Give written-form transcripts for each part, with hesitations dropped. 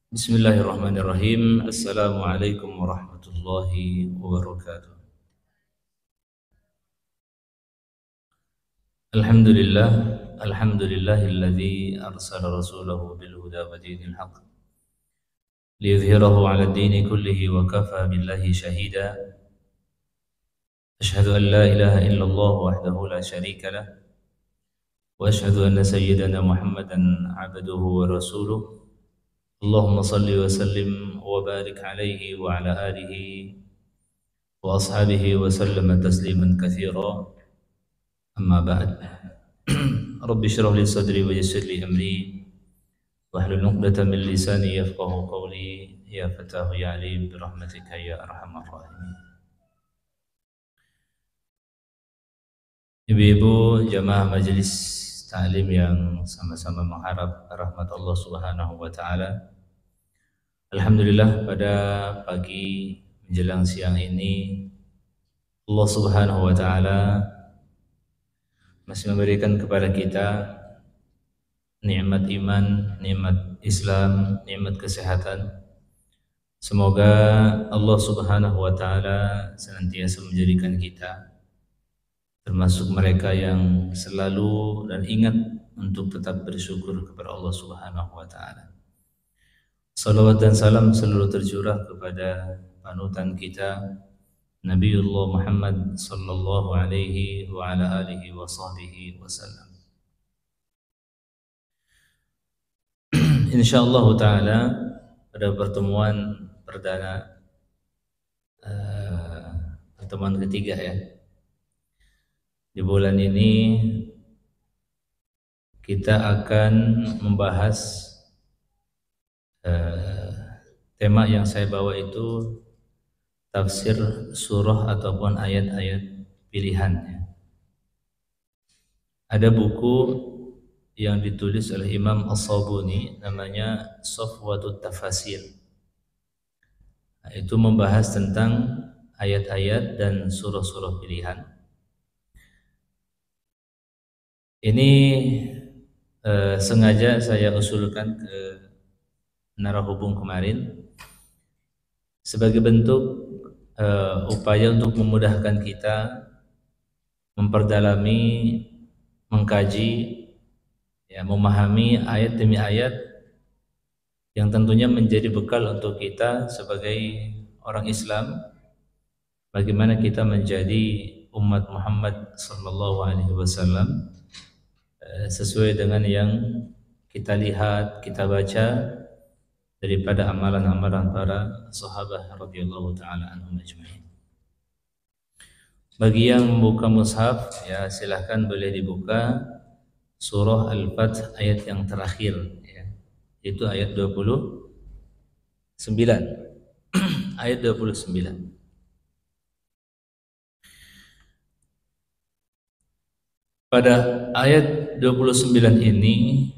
Bismillahirrahmanirrahim. Assalamualaikum warahmatullahi wabarakatuh. Alhamdulillah, alhamdulillahilladzi arsala rasulahu bil huda wa dinil haqq liyudhhirahu 'ala ad-dini kullihi wa kafa billahi shahida. Ashhadu an la ilaha illallah wahdahu la syarika lah wa ashhadu anna sayyidana Muhammadan 'abduhu wa rasuluh. Allahumma salli wa sallim wa barik alaihi wa ala alihi wa ashabihi wa sallama tasliman katsira. Amma ba'd. Rabbi shrah li sadri wa yassir li amri wahlul 'uqdatam min lisani yafqahu qawli ya fatahu ya alim bi rahmatika ya arhamar rahimin. Ibu-ibu jamaah majelis ta'lim yang sama-sama mengharap rahmat Allah Subhanahu wa taala. Alhamdulillah pada pagi menjelang siang ini Allah Subhanahu wa taala masih memberikan kepada kita nikmat iman, nikmat Islam, nikmat kesehatan. Semoga Allah Subhanahu wa taala senantiasa menjadikan kita termasuk mereka yang selalu dan ingat untuk tetap bersyukur kepada Allah Subhanahu wa taala. Salawat dan salam selalu tercurah kepada panutan kita Nabiullah Muhammad sallallahu alaihi wa ala alihi wa sahbihi wasallam. Insyaallah taala pada pertemuan perdana pertemuan ketiga ya. Di bulan ini kita akan membahas tema yang saya bawa itu tafsir surah ataupun ayat-ayat pilihan. Ada buku yang ditulis oleh Imam As-Sabuni namanya Safwatut Tafasir. Itu membahas tentang ayat-ayat dan surah-surah pilihan. Ini sengaja saya usulkan ke narahubung kemarin sebagai bentuk upaya untuk memudahkan kita memperdalami, mengkaji, ya, memahami ayat demi ayat yang tentunya menjadi bekal untuk kita sebagai orang Islam, bagaimana kita menjadi umat Muhammad sallallahu alaihi wasallam sesuai dengan yang kita lihat, kita baca daripada amalan-amalan para sahabat radhiyallahu taala anhum ajma'in. Bagi yang membuka mushaf, ya silahkan boleh dibuka surah Al-Fath ayat yang terakhir, ya, itu ayat 29. Ayat 29. Pada ayat 29 ini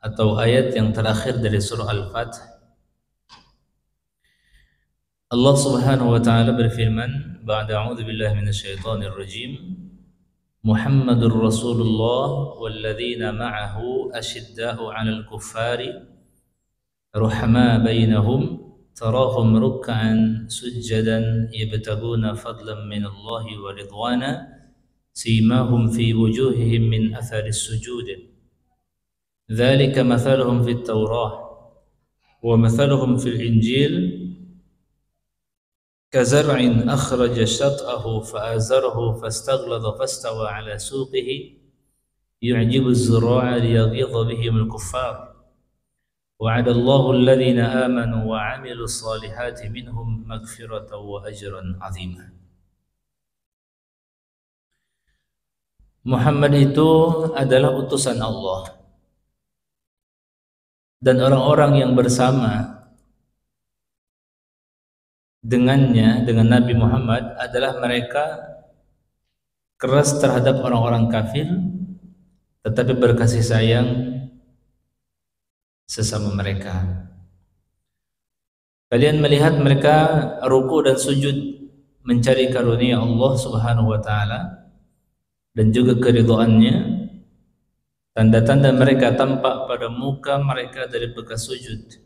atau ayat yang terakhir dari surah Al-Fath, Allah Subhanahu wa taala berfirman, ba'da a'udzu billahi minasyaitonir rajim, Muhammadur Rasulullah walladzina ma'ahu asyidda'u 'alal kuffari ruhama bainahum tarahum ruk'an sujjadan yabtaguna fadlan minallahi wa ridwana simahum fi wujuhihim min atharis sujud dzalika mathaluhum fit Taurah wa mathaluhum fil Injil كزرع أخرج شطأه فآزره فاستغلظ فاستوى على سوقه يعجب الزراع ليغيظ بهم الكفار وعد الله الذين آمنوا وعملوا الصالحات منهم مغفرة وأجرا عظيما. Muhammad itu adalah utusan Allah, dan orang-orang yang bersama dengannya, dengan Nabi Muhammad, adalah mereka keras terhadap orang-orang kafir tetapi berkasih sayang sesama mereka. Kalian melihat mereka ruku dan sujud mencari karunia Allah Subhanahu wa taala dan juga keridhaannya. Tanda-tanda mereka tampak pada muka mereka dari bekas sujud.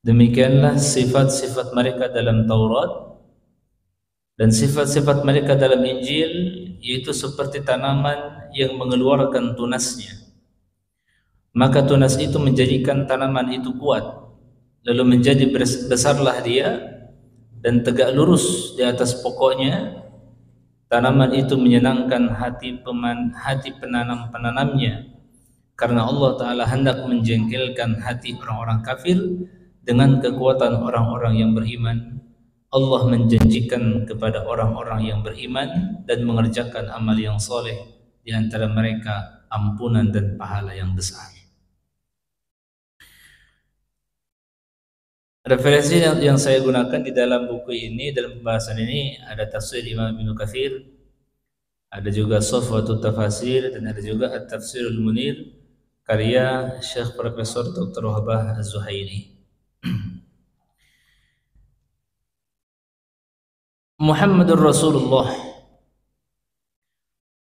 Demikianlah sifat-sifat mereka dalam Taurat dan sifat-sifat mereka dalam Injil, yaitu seperti tanaman yang mengeluarkan tunasnya. Maka tunas itu menjadikan tanaman itu kuat, lalu menjadi besarlah dia dan tegak lurus di atas pokoknya. Tanaman itu menyenangkan hati penanam-penanamnya, karena Allah Ta'ala hendak menjengkelkan hati orang-orang kafir dengan kekuatan orang-orang yang beriman. Allah menjanjikan kepada orang-orang yang beriman dan mengerjakan amal yang soleh, di antara mereka ampunan dan pahala yang besar. Referensi yang saya gunakan di dalam buku ini, dalam pembahasan ini, ada tafsir Imam Ibnu Katsir, ada juga Safwatut Tafasir, dan ada juga At-Tafsirul Munir karya Syekh Profesor Dr. Wahbah Az-Zuhaili. Muhammadur Rasulullah.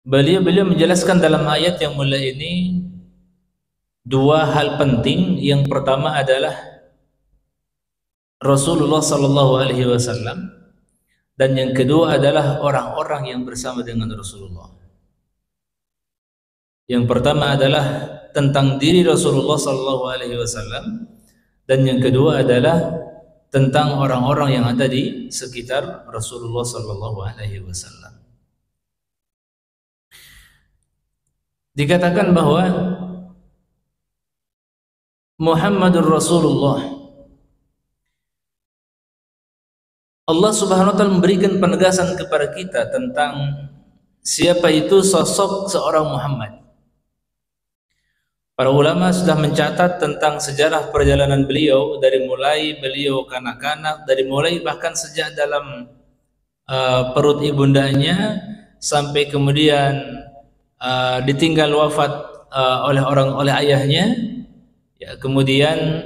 Beliau menjelaskan dalam ayat yang mulai ini dua hal penting. Yang pertama adalah Rasulullah sallallahu alaihi wasallam, dan yang kedua adalah orang-orang yang bersama dengan Rasulullah. Yang pertama adalah tentang diri Rasulullah sallallahu alaihi wasallam, dan yang kedua adalah tentang orang-orang yang ada di sekitar Rasulullah sallallahu alaihi wasallam. Dikatakan bahwa Muhammadur Rasulullah, Allah Subhanahu wa taala memberikan penegasan kepada kita tentang siapa itu sosok seorang Muhammad. Para ulama sudah mencatat tentang sejarah perjalanan beliau, dari mulai beliau kanak-kanak, dari mulai bahkan sejak dalam perut ibundanya sampai kemudian ditinggal wafat oleh ayahnya, ya, kemudian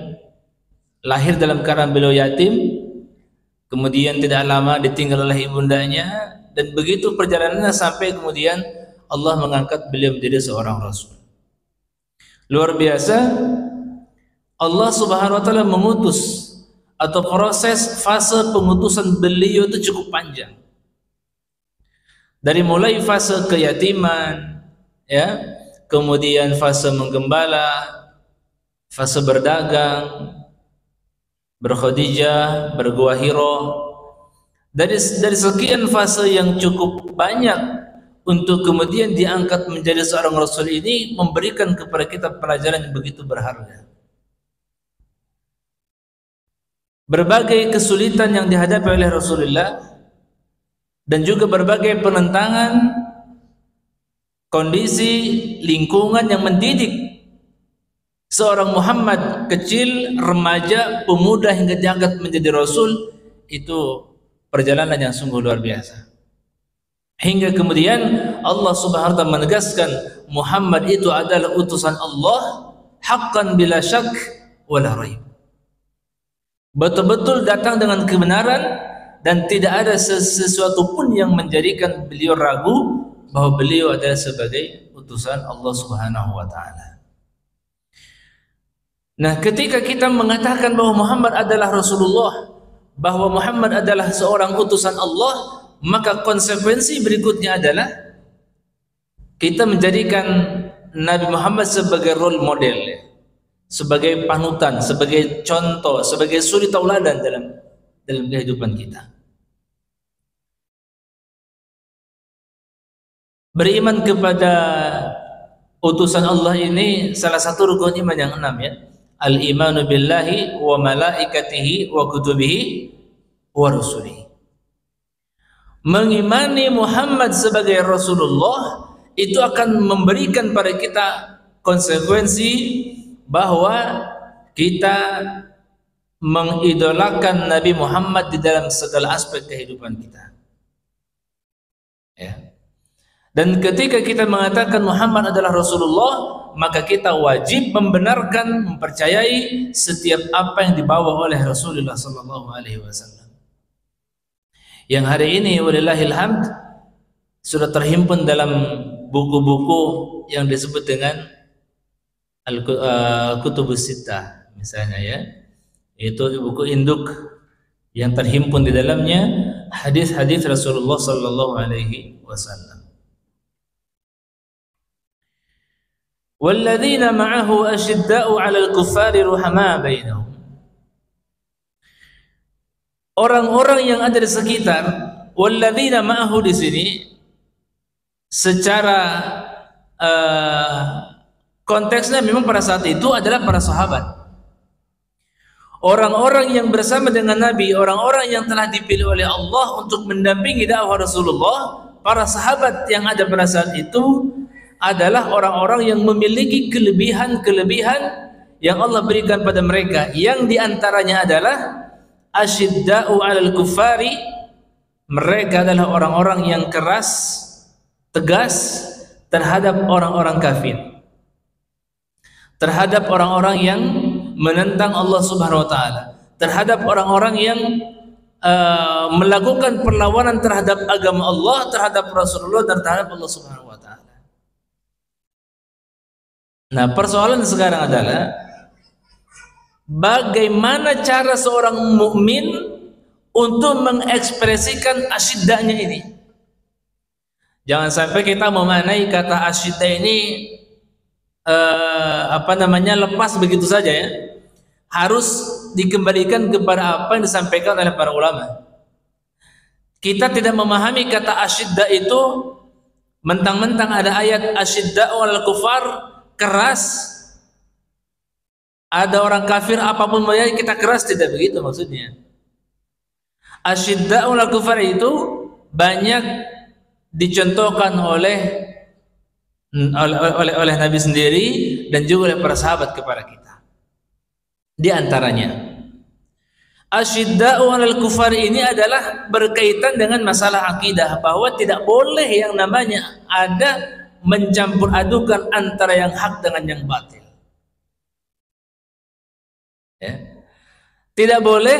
lahir dalam keadaan beliau yatim, kemudian tidak lama ditinggal oleh ibundanya, dan begitu perjalanannya sampai kemudian Allah mengangkat beliau menjadi seorang rasul. Luar biasa, Allah Subhanahu wa taala mengutus, atau proses fase pengutusan beliau itu cukup panjang. Dari mulai fase keyatiman, ya, kemudian fase menggembala, fase berdagang, berkhadijah, bergua Hiro. Dari sekian fase yang cukup banyak untuk kemudian diangkat menjadi seorang rasul ini, memberikan kepada kita pelajaran yang begitu berharga. Berbagai kesulitan yang dihadapi oleh Rasulullah, dan juga berbagai penentangan, kondisi lingkungan yang mendidik seorang Muhammad kecil, remaja, pemuda hingga diangkat menjadi rasul, itu perjalanan yang sungguh luar biasa. Hingga kemudian Allah Subhanahu wa taala menegaskan Muhammad itu adalah utusan Allah, haqqan bila syak wala raib. Betul-betul datang dengan kebenaran, dan tidak ada sesuatu pun yang menjadikan beliau ragu bahwa beliau adalah sebagai utusan Allah Subhanahu wa taala. Nah, ketika kita mengatakan bahwa Muhammad adalah Rasulullah, bahwa Muhammad adalah seorang utusan Allah, maka konsekuensi berikutnya adalah kita menjadikan Nabi Muhammad sebagai role model, sebagai panutan, sebagai contoh, sebagai suri tauladan dalam kehidupan kita. Beriman kepada utusan Allah ini salah satu rukun iman yang 6, ya. Al-imanu billahi wa malaikatihi wa kutubihi wa rusulihi. Mengimani Muhammad sebagai Rasulullah itu akan memberikan pada kita konsekuensi bahwa kita mengidolakan Nabi Muhammad di dalam segala aspek kehidupan kita, ya. Dan ketika kita mengatakan Muhammad adalah Rasulullah, maka kita wajib membenarkan, mempercayai setiap apa yang dibawa oleh Rasulullah sallallahu alaihi wasallam. Yang hari ini walillahil hamd sudah terhimpun dalam buku-buku yang disebut dengan Al-Kutubus Sittah misalnya, ya. Itu buku induk yang terhimpun di dalamnya hadis-hadis Rasulullah sallallahu alaihi wasallam. Walladzina ma'ahu asyidda'u 'alal kuffari ruhama bainahum. Orang-orang yang ada di sekitar, walladzina ma'ahu di sini secara konteksnya memang pada saat itu adalah para sahabat. Orang-orang yang bersama dengan Nabi, orang-orang yang telah dipilih oleh Allah untuk mendampingi dakwah Rasulullah, para sahabat yang ada pada saat itu adalah orang-orang yang memiliki kelebihan-kelebihan yang Allah berikan pada mereka, yang diantaranya adalah asyidda'u 'alal kuffari. Mereka adalah orang-orang yang keras, tegas terhadap orang-orang kafir, terhadap orang-orang yang menentang Allah Subhanahu wa taala, terhadap orang-orang yang melakukan perlawanan terhadap agama Allah, terhadap Rasulullah, dan terhadap Allah Subhanahu wa taala. Nah, persoalan sekarang adalah bagaimana cara seorang mukmin untuk mengekspresikan asyiddahnya ini. Jangan sampai kita memaknai kata asyiddah ini lepas begitu saja ya. Harus dikembalikan kepada apa yang disampaikan oleh para ulama. Kita tidak memahami kata asyiddah itu mentang-mentang ada ayat asyidda'u 'alal kufar, keras, ada orang kafir apapun mereka kita keras, tidak begitu maksudnya. Asyidda'u 'alal kufar itu banyak dicontohkan oleh Nabi sendiri dan juga oleh para sahabat kepada kita. Di antaranya asyidda'u 'alal kufar ini adalah berkaitan dengan masalah akidah, bahwa tidak boleh yang namanya ada mencampur adukan antara yang hak dengan yang batil. Ya. Tidak boleh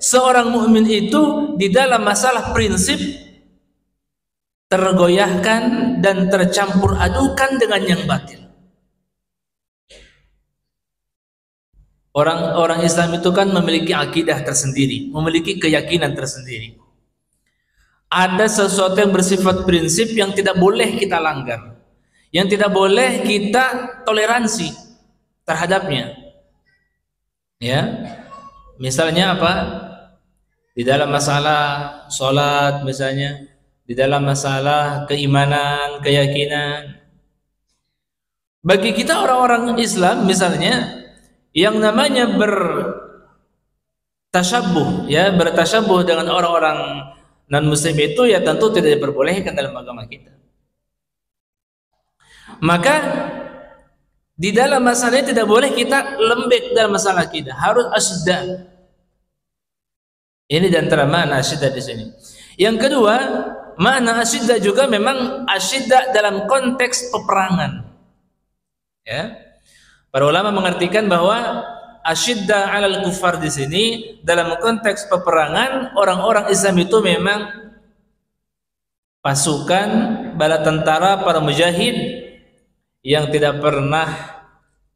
seorang mukmin itu di dalam masalah prinsip tergoyahkan dan tercampur adukan dengan yang batil. Orang-orang Islam itu kan memiliki akidah tersendiri, memiliki keyakinan tersendiri. Ada sesuatu yang bersifat prinsip yang tidak boleh kita langgar, yang tidak boleh kita toleransi terhadapnya. Ya, misalnya apa? Di dalam masalah sholat misalnya, di dalam masalah keimanan, keyakinan. Bagi kita orang-orang Islam misalnya, yang namanya bertasyabuh, ya, bertasyabuh dengan orang-orang non-muslim itu ya tentu tidak diperbolehkan dalam agama kita. Maka di dalam masalah ini tidak boleh kita lembek dalam masalah akidah, harus asyiddah. Ini di antara makna asyiddah di sini. Yang kedua, makna asyiddah juga memang asyiddah dalam konteks peperangan. Ya. Para ulama mengartikan bahwa asyiddah 'alal kufar di sini dalam konteks peperangan, orang-orang Islam itu memang pasukan bala tentara, para mujahid yang tidak pernah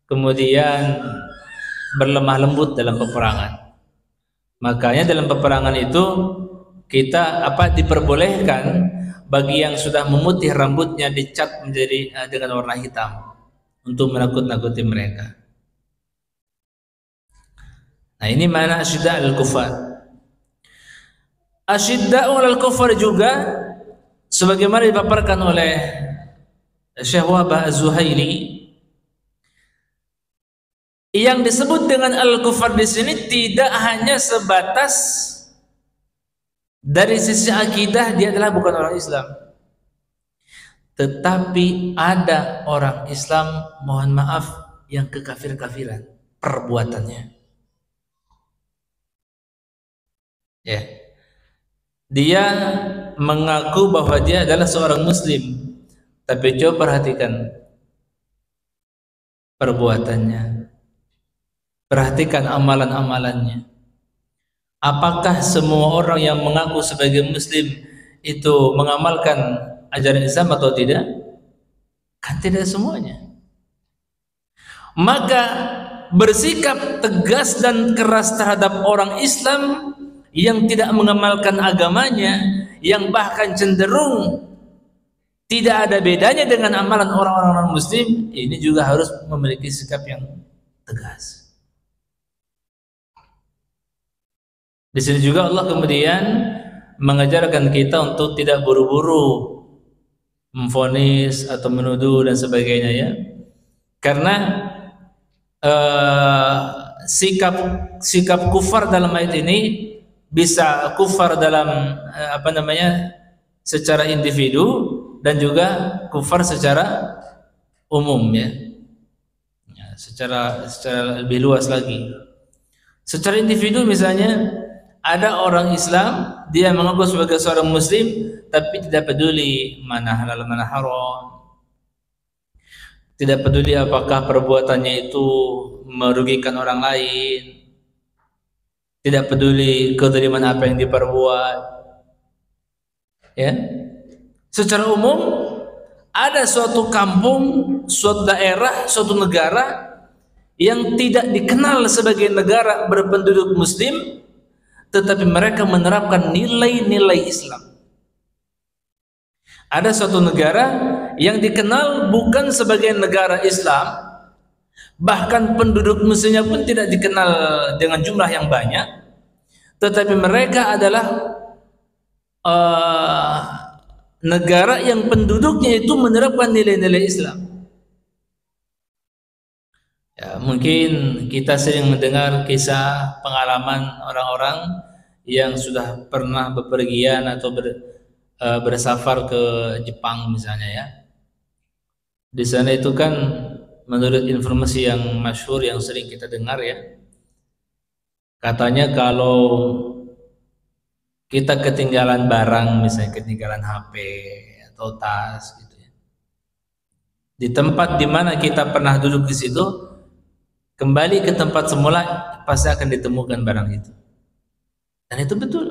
kemudian berlemah lembut dalam peperangan. Makanya dalam peperangan itu kita diperbolehkan bagi yang sudah memutih rambutnya dicat menjadi dengan warna hitam untuk menakut-nakuti mereka. Nah, ini mana asyiddah 'alal kufar. Asyiddah 'alal kufar juga sebagaimana dipaparkan oleh Syekh Wahbah Az-Zuhaili, yang disebut dengan al-kufar di sini tidak hanya sebatas dari sisi akidah dia adalah bukan orang Islam, tetapi ada orang Islam, mohon maaf, yang kekafir-kafiran perbuatannya. Ya. Dia mengaku bahwa dia adalah seorang muslim, tapi coba perhatikan perbuatannya. Perhatikan amalan-amalannya. Apakah semua orang yang mengaku sebagai muslim itu mengamalkan ajaran Islam atau tidak? Kan tidak semuanya. Maka bersikap tegas dan keras terhadap orang Islam yang tidak mengamalkan agamanya, yang bahkan cenderung tidak ada bedanya dengan amalan orang-orang non-muslim, ini juga harus memiliki sikap yang tegas. Di sini juga Allah kemudian mengajarkan kita untuk tidak buru-buru memvonis atau menuduh dan sebagainya, ya. Karena sikap kufar dalam ayat ini bisa kufar dalam secara individu dan juga kufar secara umum, ya. Secara lebih luas lagi. Secara individu misalnya ada orang Islam, dia mengaku sebagai seorang muslim tapi tidak peduli mana halal mana haram. Tidak peduli apakah perbuatannya itu merugikan orang lain. Tidak peduli kezaliman apa yang diperbuat. Ya. Secara umum ada suatu kampung, suatu daerah, suatu negara yang tidak dikenal sebagai negara berpenduduk muslim, tetapi mereka menerapkan nilai-nilai Islam. Ada suatu negara yang dikenal bukan sebagai negara Islam, bahkan penduduk muslimnya pun tidak dikenal dengan jumlah yang banyak, tetapi mereka adalah negara yang penduduknya itu menerapkan nilai-nilai Islam. Ya, mungkin kita sering mendengar kisah pengalaman orang-orang yang sudah pernah bepergian atau bersafar ke Jepang misalnya, ya. Di sana itu kan menurut informasi yang masyhur yang sering kita dengar, ya, katanya kalau kita ketinggalan barang, misalnya ketinggalan HP atau tas gitu, ya, di tempat di mana kita pernah duduk di situ, kembali ke tempat semula pasti akan ditemukan barang itu. Dan itu betul.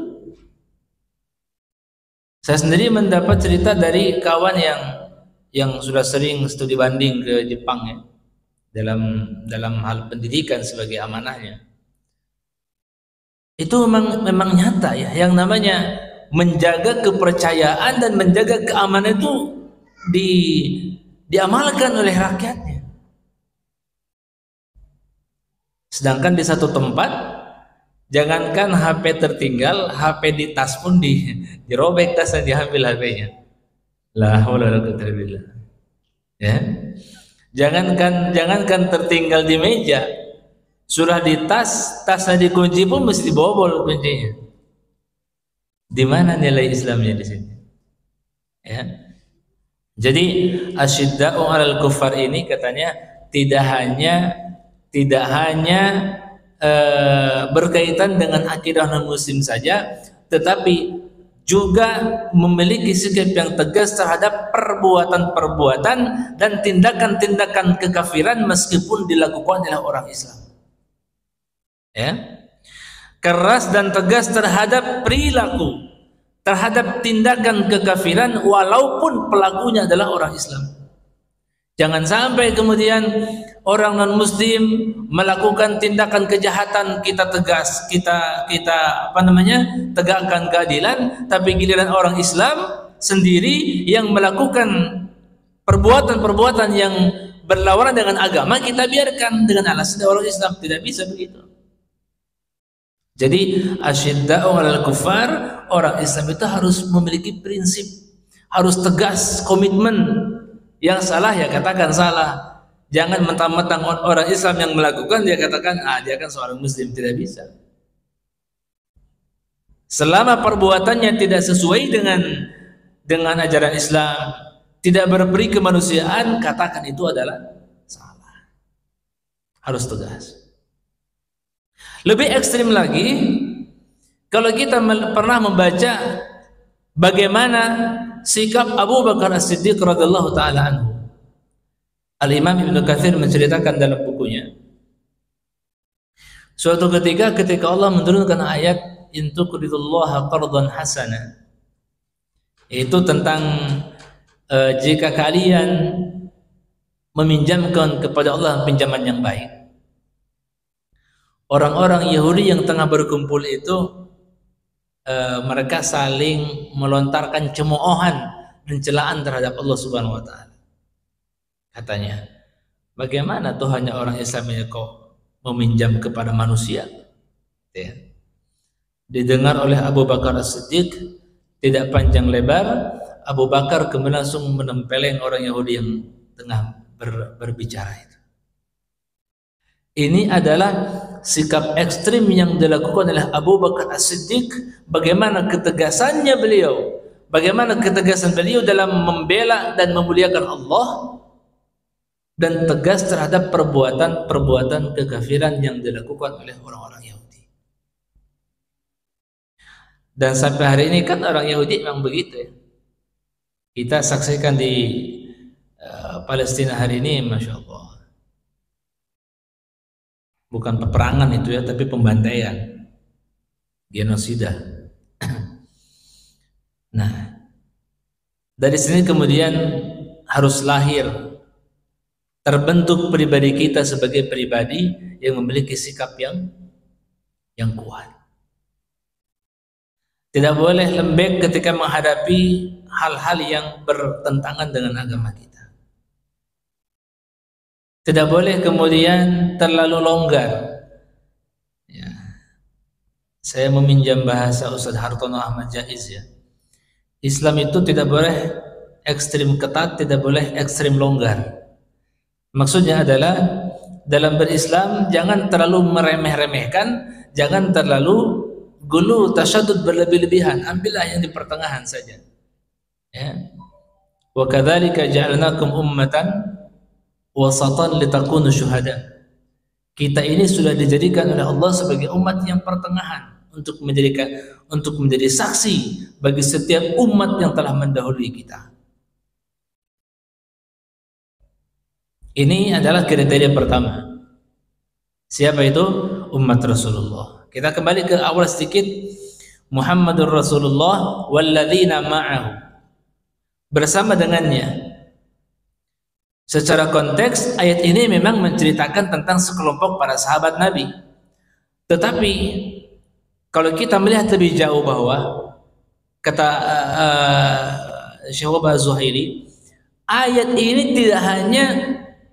Saya sendiri mendapat cerita dari kawan yang sudah sering studi banding ke Jepang, ya, dalam hal pendidikan sebagai amanahnya. Itu memang nyata, ya, yang namanya menjaga kepercayaan dan menjaga keamanan itu diamalkan oleh rakyatnya. Sedangkan di satu tempat, jangankan HP tertinggal, HP di tas pun dirobek tas dan diambil HP-nya. La haula wala quwwata illa billah. Ya. Jangankan tertinggal di meja, sudah di tasnya dikunci pun mesti dibobol kuncinya. Di mana nilai Islamnya di sini? Ya. Jadi asyidda'u 'alal kuffar ini katanya tidak hanya berkaitan dengan akidah non-muslim saja, tetapi juga memiliki sikap yang tegas terhadap perbuatan-perbuatan dan tindakan-tindakan kekafiran meskipun dilakukan oleh orang Islam. Ya. Keras dan tegas terhadap perilaku, terhadap tindakan kekafiran walaupun pelakunya adalah orang Islam. Jangan sampai kemudian orang non-muslim melakukan tindakan kejahatan, kita tegas, kita tegakkan keadilan, tapi giliran orang Islam sendiri yang melakukan perbuatan-perbuatan yang berlawanan dengan agama, kita biarkan dengan alasan orang Islam. Tidak bisa begitu. Jadi asyidda'u 'alal kuffar, orang Islam itu harus memiliki prinsip, harus tegas, komitmen. Yang salah ya katakan salah. Jangan mentang-mentang orang Islam yang melakukan dia katakan dia kan seorang muslim. Tidak bisa. Selama perbuatannya tidak sesuai dengan ajaran Islam, tidak berperi kemanusiaan, katakan itu adalah salah. Harus tegas. Lebih ekstrim lagi, kalau kita pernah membaca bagaimana sikap Abu Bakar As-Siddiq radhiyallahu taala anhu. Al-Imam Ibnu Katsir menceritakan dalam bukunya, suatu ketika Allah menurunkan ayat in tuqridullaha qardan hasana, itu tentang jika kalian meminjamkan kepada Allah pinjaman yang baik. orang-orang Yahudi yang tengah berkumpul itu mereka saling melontarkan cemoohan dan celaan terhadap Allah Subhanahu wa taala. Katanya, bagaimana Tuhannya orang Islam ini kok meminjam kepada manusia? Ya. Didengar oleh Abu Bakar As-Siddiq, tidak panjang lebar, Abu Bakar kemudian langsung menempeleng orang Yahudi yang tengah berbicara itu. Ini adalah sikap ekstrim yang dilakukan oleh Abu Bakar As-Siddiq. Bagaimana ketegasannya beliau, bagaimana ketegasan beliau dalam membela dan memuliakan Allah, dan tegas terhadap perbuatan-perbuatan kekafiran yang dilakukan oleh orang-orang Yahudi. Dan sampai hari ini kan orang Yahudi memang begitu ya. Kita saksikan di Palestina hari ini, Masya Allah, bukan peperangan itu ya, tapi pembantaian, genosida. Nah, dari sini kemudian harus lahir, terbentuk pribadi kita sebagai pribadi yang memiliki sikap yang kuat. Tidak boleh lembek ketika menghadapi hal-hal yang bertentangan dengan agama kita. Tidak boleh kemudian terlalu longgar. Ya. Saya meminjam bahasa Ustaz Hartono Ahmad Jaiz ya. Islam itu tidak boleh ekstrim ketat, tidak boleh ekstrim longgar. Maksudnya adalah dalam berislam jangan terlalu meremeh-remehkan, jangan terlalu gulu tasyadud berlebih-lebihan. Ambillah yang di pertengahan saja. Ya. Wa kadzalika ja'alnakum ummatan wasatan litakunu syuhada. Kita ini sudah dijadikan oleh Allah sebagai umat yang pertengahan untuk menjadi saksi bagi setiap umat yang telah mendahului kita. Ini adalah kriteria pertama. Siapa itu? Umat Rasulullah. Kita kembali ke awal sedikit. Muhammadur Rasulullah walladzina ma'ahu. Bersama dengannya. Secara konteks ayat ini memang menceritakan tentang sekelompok para sahabat Nabi. Tetapi kalau kita melihat lebih jauh bahwa kata Syekh Az-Zuhairi, ayat ini tidak hanya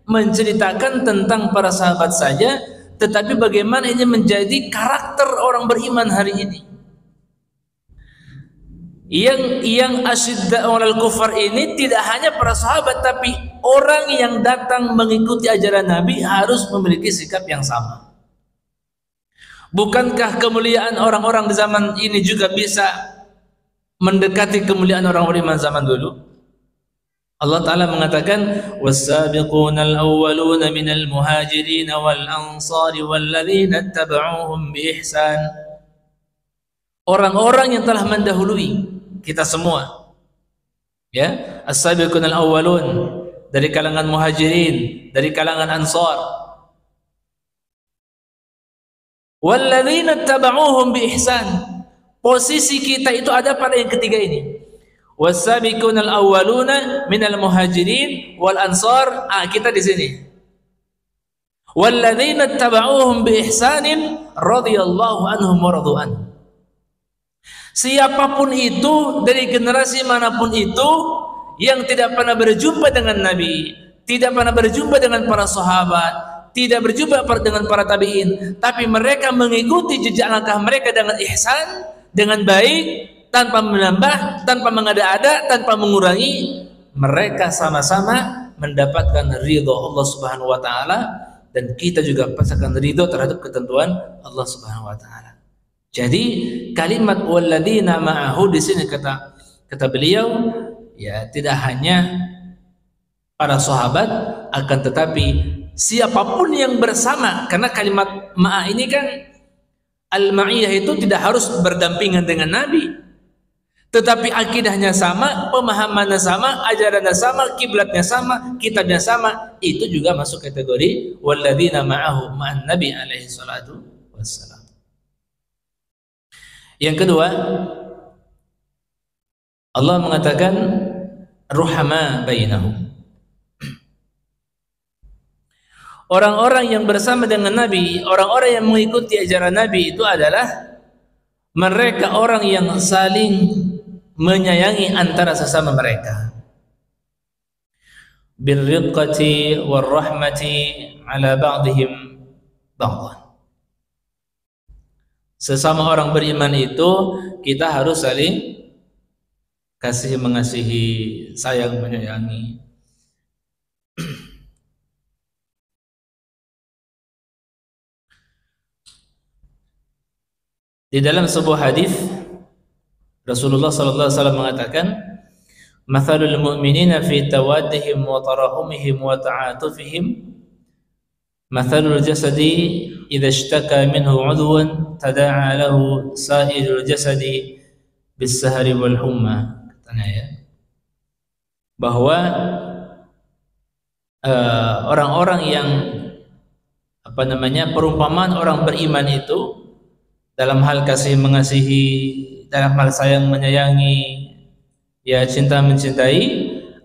menceritakan tentang para sahabat saja, tetapi bagaimana ini menjadi karakter orang beriman hari ini. Yang asyidda 'alal kufar ini tidak hanya para sahabat, tapi orang yang datang mengikuti ajaran Nabi harus memiliki sikap yang sama. Bukankah kemuliaan orang-orang di zaman ini juga bisa mendekati kemuliaan orang-orang beriman zaman dulu? Allah Ta'ala mengatakan, was-sabiqunal awwaluna minal muhajirin wal ansari walladzina ittaba'uuhum bi ihsan. Orang-orang yang telah mendahului kita semua, ya, as-sabiqunal awwalun, dari kalangan muhajirin, dari kalangan ansar, walladzina ittaba'uuhum bi ihsan. Posisi kita itu ada pada yang ketiga ini. Was-sabiqunal awwaluna minal muhajirin wal ansar. Kita di sini. Walladzina ittaba'uuhum bi ihsanin radhiyallahu anhum wa radu an. Siapapun itu dari generasi manapun itu yang tidak pernah berjumpa dengan Nabi, tidak pernah berjumpa dengan para sahabat, tidak berjumpa dengan para tabi'in, tapi mereka mengikuti jejak langkah mereka dengan ihsan, dengan baik, tanpa menambah, tanpa mengada-ada, tanpa mengurangi, mereka sama-sama mendapatkan ridho Allah Subhanahu wa taala, dan kita juga pasti akan ridho terhadap ketentuan Allah Subhanahu wa taala. Jadi kalimat walladzina ma'ahu di sini kata beliau, ya, tidak hanya para sahabat, akan tetapi siapapun yang bersama, karena kalimat ma'a ini kan al-ma'iyah itu tidak harus berdampingan dengan Nabi, tetapi akidahnya sama, pemahamannya sama, ajarannya sama, kiblatnya sama, kitabnya sama, itu juga masuk kategori walladzina ma'ahu, ma'an Nabi alaihi salatu wassalam. Yang kedua, Allah mengatakan ruhama bainahum. Orang-orang yang bersama dengan Nabi, orang-orang yang mengikuti ajaran Nabi itu adalah mereka orang yang saling menyayangi antara sesama mereka. Birriqqati warahmati ala ba'dihim ba'dhan. Sesama orang beriman itu kita harus saling kasih mengasihi, sayang menyayangi. Di dalam sebuah hadis Rasulullah sallallahu alaihi wasallam mengatakan, "Mathalul mu'minina fi tawaddihim wa tarahumihim wa ta'atufihim mathalul jasadi idza ishtaka minhu 'udwan tada'a lahu sa'irul jasadi bis-sahari wal humma." Katanya ya, bahwa orang-orang yang perumpamaan orang beriman itu dalam hal kasih mengasihi, dalam hal sayang menyayangi, ya cinta mencintai,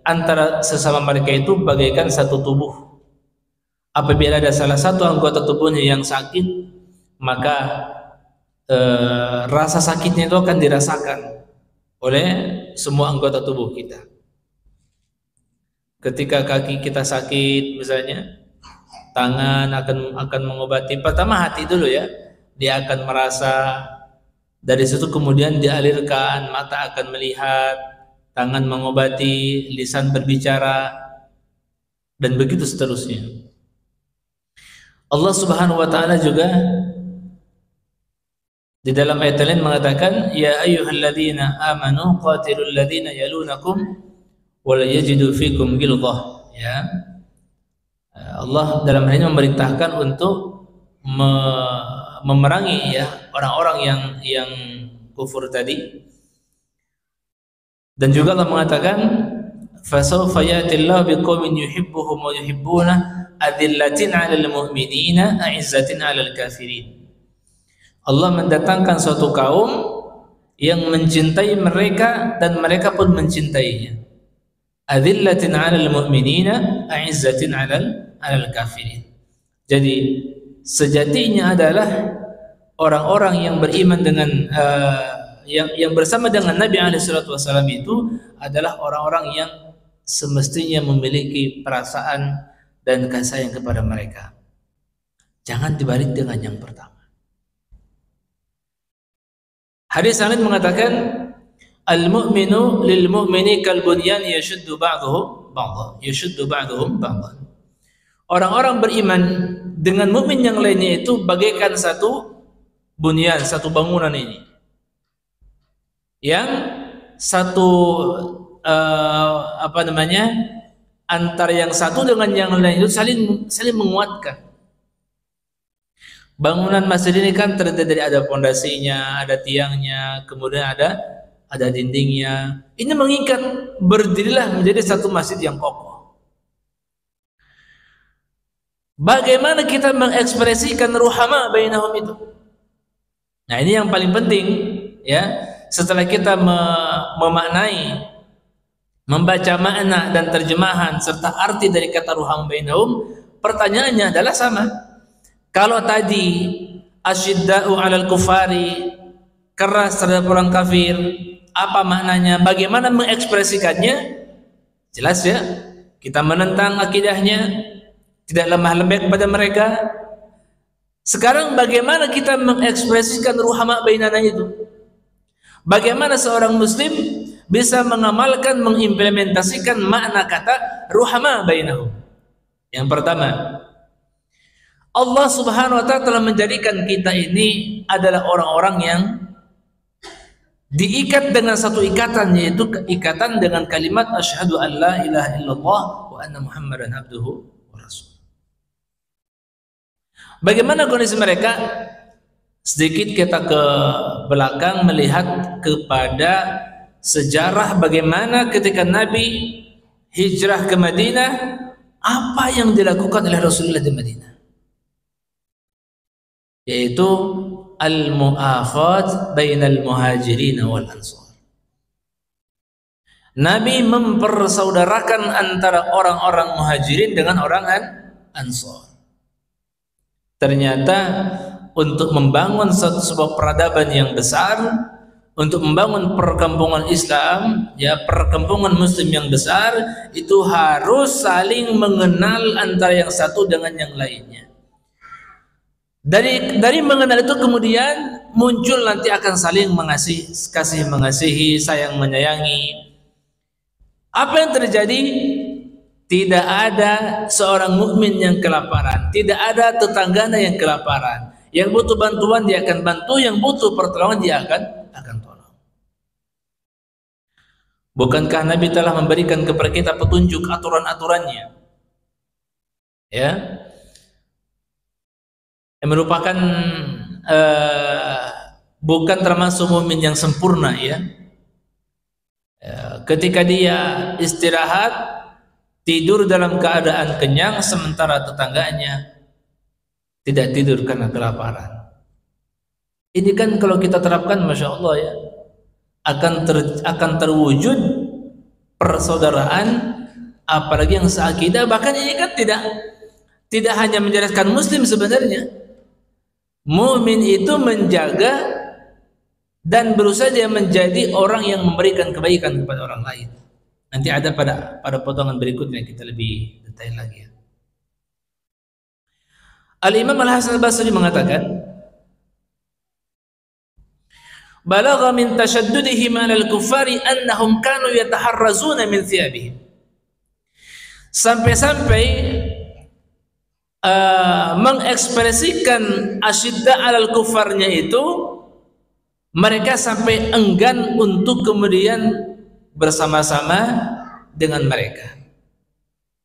antara sesama mereka itu bagaikan satu tubuh. Apabila ada salah satu anggota tubuhnya yang sakit, maka rasa sakitnya itu akan dirasakan oleh semua anggota tubuh kita. Ketika kaki kita sakit misalnya, tangan akan mengobati. Pertama hati dulu ya, dia akan merasa, dari situ kemudian dialirkan, mata akan melihat, tangan mengobati, lisan berbicara, dan begitu seterusnya. Allah Subhanahu wa taala juga di dalam ayat lain mengatakan, ya ayyuhalladzina amanu qatilul ladzina yalunakum wa la yajidu fikum ghilzah. Ya, Allah dalam hal ini memerintahkan untuk memerangi ya orang-orang yang kufur tadi. Dan juga Allah mengatakan, fasawfa yatillahu biqaumin yuhibbuhum wa yuhibbuna adillatin 'alal mu'minina a'izzatin 'alal kafirin. Allah mendatangkan suatu kaum yang mencintai mereka dan mereka pun mencintainya. Adillatin 'alal mu'minina a'izzatin 'alal kafirin. Jadi sejatinya adalah orang-orang yang beriman dengan yang bersama dengan Nabi SAW itu adalah orang-orang yang semestinya memiliki perasaan dan kasih sayang kepada mereka. Jangan dibalik dengan yang pertama. Hadis lain mengatakan, al-mu'minu lil mu'mini kal bunyan yashuddu ba'dhuhu ba'dhan, yashuddu ba'dhuhum ba'dhan. Orang-orang beriman dengan mukmin yang lainnya itu bagaikan satu bunyan, satu bangunan ini, yang satu antara yang satu dengan yang lain itu saling menguatkan. Bangunan masjid ini kan terdiri dari ada pondasinya, ada tiangnya, kemudian ada dindingnya. Ini mengikat, berdirilah menjadi satu masjid yang kokoh. Bagaimana kita mengekspresikan ruhama bainahum itu? Nah, ini yang paling penting ya. Setelah kita memaknai, membaca makna dan terjemahan serta arti dari kata ruhama bainahum, pertanyaannya adalah sama. Kalau tadi asyidda'u 'alal kufari, keras terhadap orang kafir, apa maknanya? Bagaimana mengekspresikannya? Jelas ya, kita menentang akidahnya, tidak lemah lembek kepada mereka. Sekarang bagaimana kita mengekspresikan ruhama bainana itu? Bagaimana seorang muslim bisa mengamalkan, mengimplementasikan makna kata ruhama bainahum? Yang pertama, Allah Subhanahu wa ta'ala telah menjadikan kita ini adalah orang-orang yang diikat dengan satu ikatan, yaitu ikatan dengan kalimat asyhadu an la ilaha illallah wa anna muhammadan abduhu wa rasul. Bagaimana kondisi mereka? Sedikit kita ke belakang melihat kepada sejarah bagaimana ketika Nabi hijrah ke Madinah, apa yang dilakukan oleh Rasulullah di Madinah, yaitu al-mu'akhat bainal muhajirin wal ansar. Nabi mempersaudarakan antara orang-orang muhajirin dengan orang ansar. Ternyata untuk membangun sebuah peradaban yang besar, untuk membangun perkampungan Islam, ya perkampungan Muslim yang besar, itu harus saling mengenal antara yang satu dengan yang lainnya. Dari mengenal itu kemudian muncul nanti akan saling mengasihi, kasih mengasihi, sayang menyayangi. Apa yang terjadi? Tidak ada seorang mukmin yang kelaparan, tidak ada tetangganya yang kelaparan. Yang butuh bantuan dia akan bantu, yang butuh pertolongan dia akan tolong. Bukankah Nabi telah memberikan kepada kita petunjuk aturan-aturannya? Ya, yang merupakan bukan termasuk mukmin yang sempurna, ya. Ketika dia istirahat, tidur dalam keadaan kenyang, sementara tetangganya tidak tidur karena kelaparan. Ini kan kalau kita terapkan, masya Allah, ya, akan terwujud persaudaraan, apalagi yang seakidah. Bahkan ini kan tidak hanya menjelaskan Muslim sebenarnya. Mukmin itu menjaga dan berusaha dia menjadi orang yang memberikan kebaikan kepada orang lain. Nanti ada pada potongan berikutnya kita lebih detail lagi, ya. Al-Imam Al-Hasan Al-Basri mengatakan, balagha min tashaddudihim 'alal kuffari annahum kanu yataharrazuna min thiyabihim. Sampai-sampai mengekspresikan asyidda 'alal kuffarnya itu, mereka sampai enggan untuk kemudian bersama-sama dengan mereka,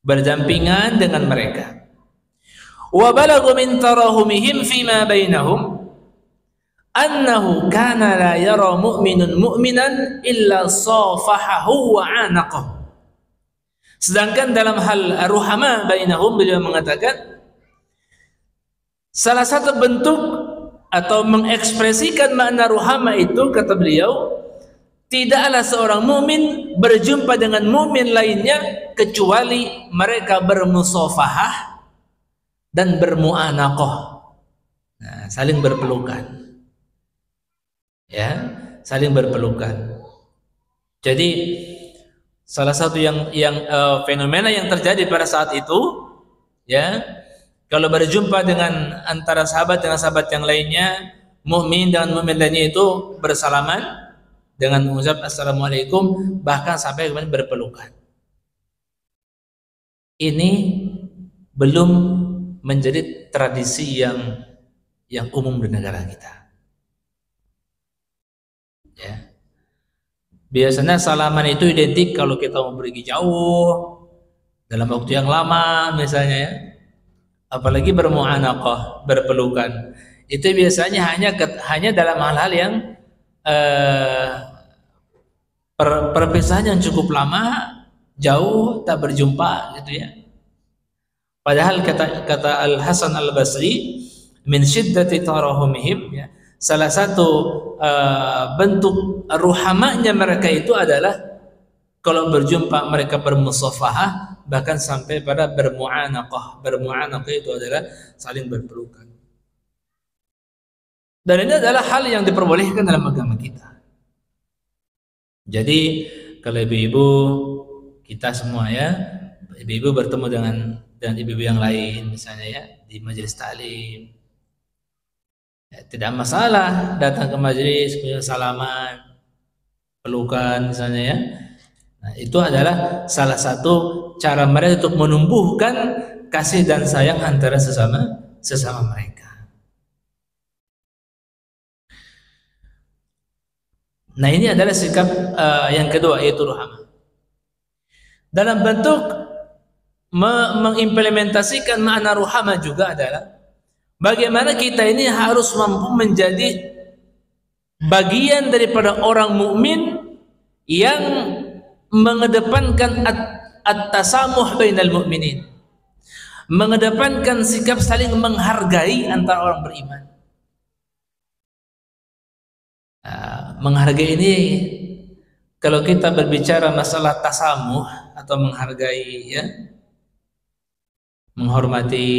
berdampingan dengan mereka. Wa balagha min tarahumihim fima bainahum annahu kana la yara mu'minun mu'minan illa safahahu wa anaqahu. Sedangkan dalam hal ruhama bainahum, beliau mengatakan salah satu bentuk atau mengekspresikan makna ruhama itu, kata beliau, tidaklah seorang mukmin berjumpa dengan mukmin lainnya kecuali mereka bermusafahah dan bermu'anaqah. Nah, saling berpelukan. Ya, saling berpelukan. Jadi salah satu yang fenomena yang terjadi pada saat itu, ya, kalau berjumpa dengan antara sahabat dengan sahabat yang lainnya, mukmin dengan mukmin lainnya itu bersalaman dengan mengucap assalamualaikum, bahkan sampai kemudian berpelukan. Ini belum menjadi tradisi yang umum di negara kita. Ya. Biasanya salaman itu identik kalau kita mau pergi jauh dalam waktu yang lama, misalnya, ya. Apalagi bermu'anaqah, berpelukan. Itu biasanya hanya dalam hal-hal yang perpisahan yang cukup lama, jauh, tak berjumpa, gitu, ya. Padahal kata Al-Hasan Al-Basri, min syiddati tarahumihim, ya, salah satu bentuk ruhamanya mereka itu adalah kalau berjumpa mereka bermusafahah, bahkan sampai pada bermu'anaqah. Bermu'anaqah itu adalah saling berpelukan. Dan ini adalah hal yang diperbolehkan dalam agama kita. Jadi kalau ibu-ibu kita semua, ya, ibu-ibu bertemu dengan ibu-ibu yang lain, misalnya, ya, di majelis taklim, ya, tidak masalah datang ke majelis, salaman, pelukan, misalnya, ya. Nah, itu adalah salah satu cara mereka untuk menumbuhkan kasih dan sayang antara sesama mereka. Nah, ini adalah sikap yang kedua, yaitu ruhamah. Dalam bentuk mengimplementasikan makna ruhamah juga adalah bagaimana kita ini harus mampu menjadi bagian daripada orang mukmin yang mengedepankan at-tasamuh bainal mu'minin, mengedepankan sikap saling menghargai antara orang beriman. Menghargai ini, kalau kita berbicara masalah tasamuh atau menghargai, ya, menghormati,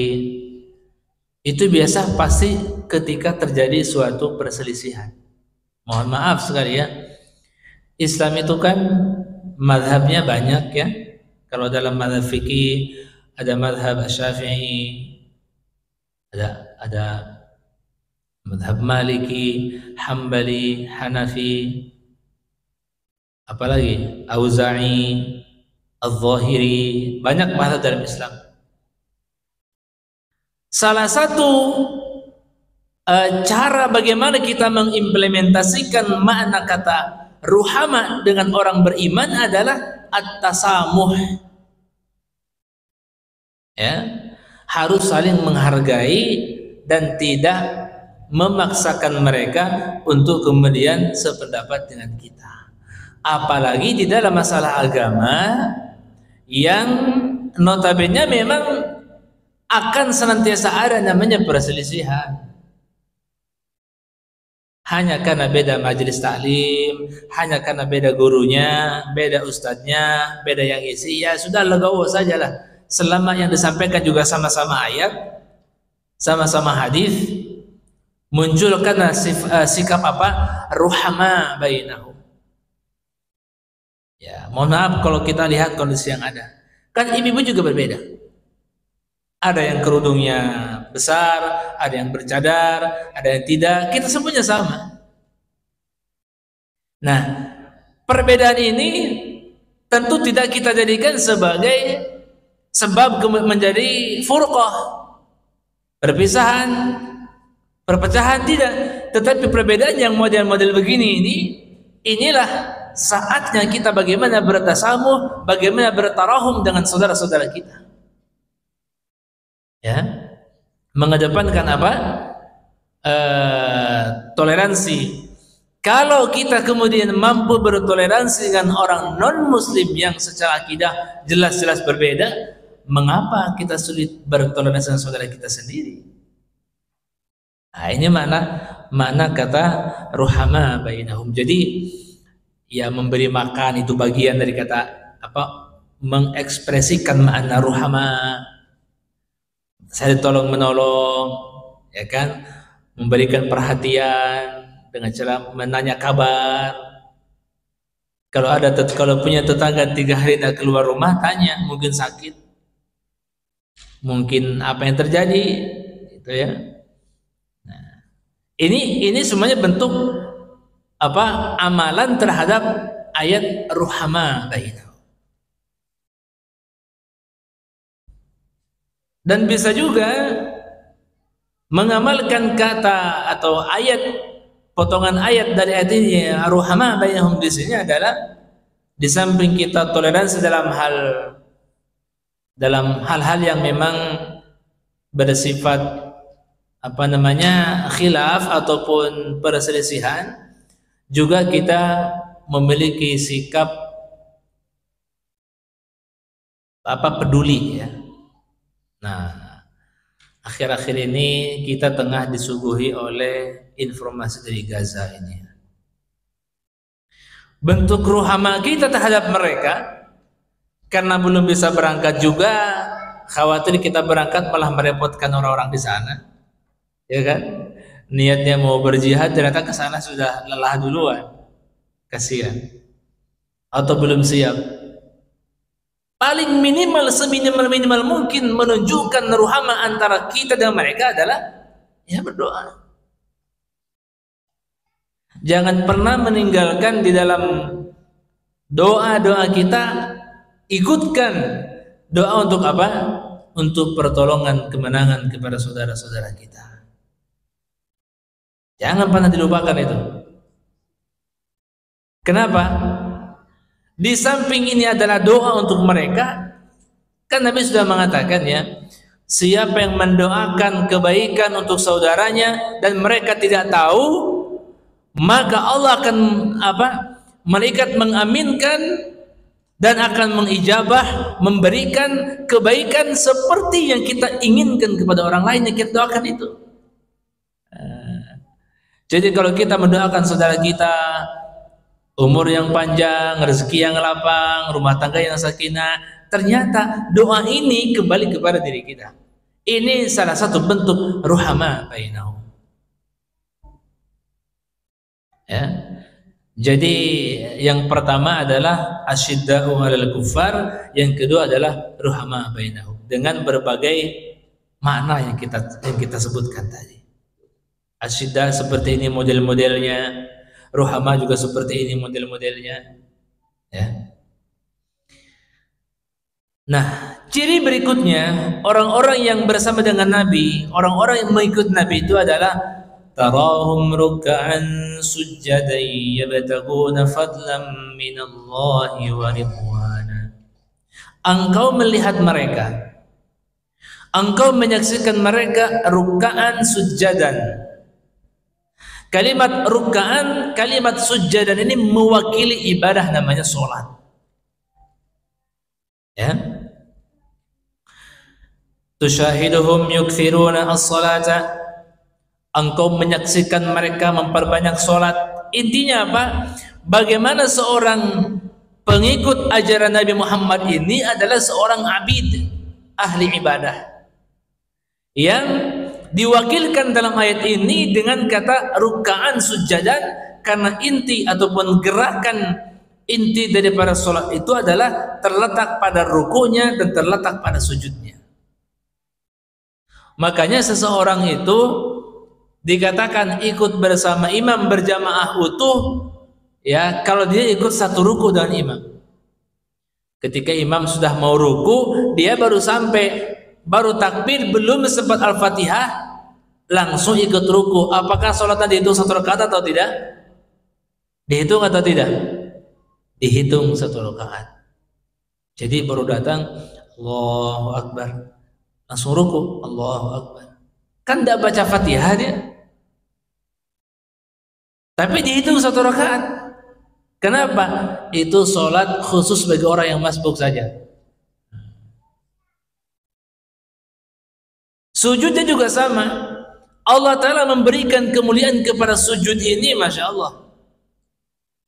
Itu biasa pasti ketika terjadi suatu perselisihan. Mohon maaf sekali ya, Islam itu kan madhabnya banyak ya. Kalau dalam madhab fikih ada madhab Syafi'i, ada madhab Maliki, Hambali, Hanafi, apalagi Auza'i, Al-Zahiri, banyak madhab dalam Islam. Salah satu cara bagaimana kita mengimplementasikan makna kata ruhama dengan orang beriman adalah at-tasamuh. Ya, harus saling menghargai dan tidak memaksakan mereka untuk kemudian sependapat dengan kita. Apalagi di dalam masalah agama yang notabene memang akan senantiasa ada namanya perselisihan. Hanya karena beda majelis taklim, hanya karena beda gurunya, beda ustadznya, beda yang isi, ya sudah legowo sajalah. Selama yang disampaikan juga sama-sama ayat, sama-sama hadis, muncul karena sikap apa? Ruhama bainahum. Ya, mohon maaf kalau kita lihat kondisi yang ada. Kan ibu-ibu juga berbeda. Ada yang kerudungnya besar, ada yang bercadar, ada yang tidak. Kita semuanya sama. Nah, perbedaan ini tentu tidak kita jadikan sebagai sebab menjadi furqah, perpisahan, perpecahan, tidak. Tetapi perbedaan yang model-model begini inilah saatnya kita bagaimana bertasamuh, bagaimana bertarahum dengan saudara-saudara kita. Ya, mengedepankan apa? Toleransi. Kalau kita kemudian mampu bertoleransi dengan orang non muslim yang secara akidah jelas-jelas berbeda, mengapa kita sulit bertoleransi dengan saudara kita sendiri? Nah, ini makna kata ruhama bainahum. Jadi ya, memberi makan itu bagian dari kata apa? Mengekspresikan makna ruhama. Saya tolong menolong, ya kan, memberikan perhatian dengan cara menanya kabar. Kalau punya tetangga 3 hari tidak keluar rumah, tanya, mungkin sakit, mungkin apa yang terjadi, gitu ya. Nah, ini semuanya bentuk apa? Amalan terhadap ayat ruhama bainahum. Dan bisa juga mengamalkan kata atau ayat, potongan ayat dari ayat ini, ruhama bainahum di sini adalah di samping kita toleransi dalam hal-hal yang memang bersifat apa namanya khilaf ataupun perselisihan, juga kita memiliki sikap apa peduli ya. Nah, akhir-akhir ini kita tengah disuguhi oleh informasi dari Gaza ini. Bentuk ruhama kita terhadap mereka, karena belum bisa berangkat juga, khawatir kita berangkat malah merepotkan orang-orang di sana, ya kan? Niatnya mau berjihad, ternyata ke sana sudah lelah duluan, kasihan, atau belum siap. Paling minimal, seminimal mungkin menunjukkan ruhama antara kita dan mereka adalah ya berdoa. Jangan pernah meninggalkan di dalam doa-doa kita, ikutkan doa untuk apa? Untuk pertolongan, kemenangan kepada saudara-saudara kita. Jangan pernah dilupakan itu. Kenapa? Di samping ini adalah doa untuk mereka, kan Nabi sudah mengatakan ya, siapa yang mendoakan kebaikan untuk saudaranya dan mereka tidak tahu, maka Allah akan apa? Malaikat mengaminkan dan akan mengijabah, memberikan kebaikan seperti yang kita inginkan kepada orang lain yang kita doakan itu. Jadi kalau kita mendoakan saudara kita umur yang panjang, rezeki yang lapang, rumah tangga yang sakinah, ternyata doa ini kembali kepada diri kita. Ini salah satu bentuk ruhama bainahum. Ya. Jadi yang pertama adalah asyidda'u 'alal kuffar, yang kedua adalah ruhama bainahum, dengan berbagai makna yang kita sebutkan tadi. Asyidda seperti ini model-modelnya, ruhama juga seperti ini model-modelnya, ya. Nah, ciri berikutnya orang-orang yang bersama dengan Nabi, orang-orang yang mengikut Nabi itu adalah tarahum ruk'an sujjadan yabtaguna fadlan minallahi wa ridwana. Engkau melihat mereka, engkau menyaksikan mereka ruk'an sujjadan. Kalimat ruk'an, kalimat sujjadan ini mewakili ibadah namanya sholat. Ya. Tushahiduhum yukthiruna as-salata. Engkau menyaksikan mereka memperbanyak sholat. Intinya apa? Bagaimana seorang pengikut ajaran Nabi Muhammad ini adalah seorang abid, ahli ibadah, yang diwakilkan dalam ayat ini dengan kata ruk'an sujjadan, karena inti ataupun gerakan inti daripada sholat itu adalah terletak pada rukunya dan terletak pada sujudnya. Makanya seseorang itu dikatakan ikut bersama imam berjamaah utuh, ya, kalau dia ikut satu ruku dengan imam. Ketika imam sudah mau ruku, dia baru sampai, baru takbir, belum sempat al-fatihah, langsung ikut ruku. Apakah sholatnya dihitung satu rakaat atau tidak? Dihitung atau tidak? Dihitung satu rakaat. Jadi baru datang Allahu Akbar, langsung ruku, Allahu Akbar. Kan tidak baca Fatihah dia, tapi dihitung satu rakaat. Kenapa? Itu sholat khusus bagi orang yang masbuk saja. Sujudnya juga sama. Allah Ta'ala memberikan kemuliaan kepada sujud ini, Masya Allah.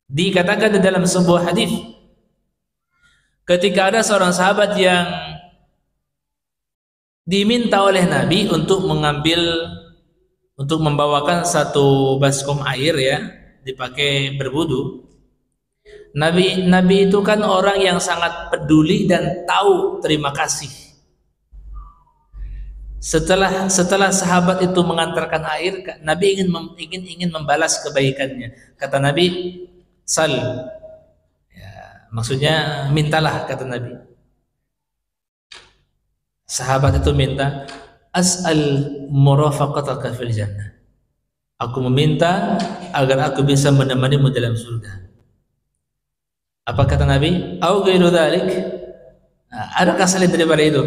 Dikatakan di dalam sebuah hadis, ketika ada seorang sahabat yang diminta oleh Nabi untuk membawakan satu baskom air, ya, dipakai berwudu. Nabi itu kan orang yang sangat peduli dan tahu terima kasih. Setelah sahabat itu mengantarkan air, Nabi ingin membalas kebaikannya. Kata Nabi, sal, ya, maksudnya mintalah, kata Nabi. Sahabat itu minta, as'al murafaqataka fil jannah. Aku meminta agar aku bisa menemanimu dalam surga. Apa kata Nabi? Au ghairu dzalik? Adakah selain daripada itu?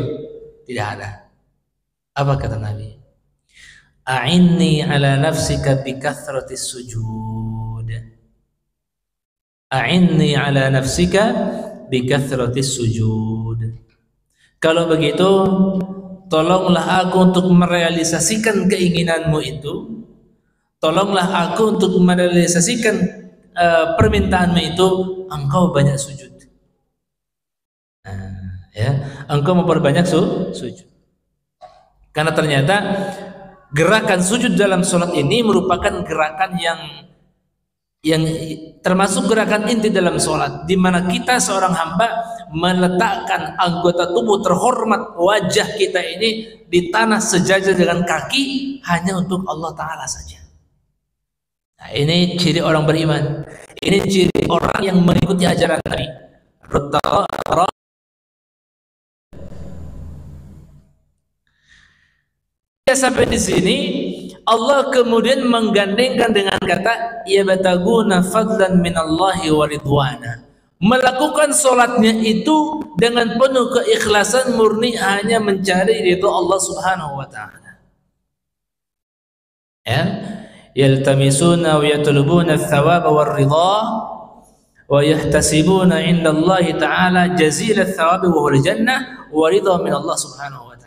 Tidak ada. Apa kata Nabi? A'inni ala nafsika bi kathratis sujud. A'inni ala nafsika bi kathratis sujud. Kalau begitu, tolonglah aku untuk merealisasikan keinginanmu itu. Tolonglah aku untuk merealisasikan permintaanmu itu. Engkau banyak sujud. Ya, engkau memperbanyak sujud. Karena ternyata gerakan sujud dalam sholat ini merupakan gerakan yang termasuk gerakan inti dalam sholat, di mana kita seorang hamba meletakkan anggota tubuh terhormat, wajah kita ini di tanah sejajar dengan kaki hanya untuk Allah Ta'ala saja. Nah, ini ciri orang beriman. Ini ciri orang yang mengikuti ajaran Nabi. Sampai di sini Allah kemudian menggandengkan dengan kata yabtaguna fadlan minallahi wa ridwana. Melakukan sholatnya itu dengan penuh keikhlasan murni, hanya mencari ridha Allah Subhanahu wa ta'ala. Ya, yaltamisuna wa yatlubuna ats-tsawaba war-ridha wa yahtasibuna 'inda Allah ta'ala jazila ats-tsawabi wa huwal jannah wa ridha min Allah Subhanahu wa ta'ala.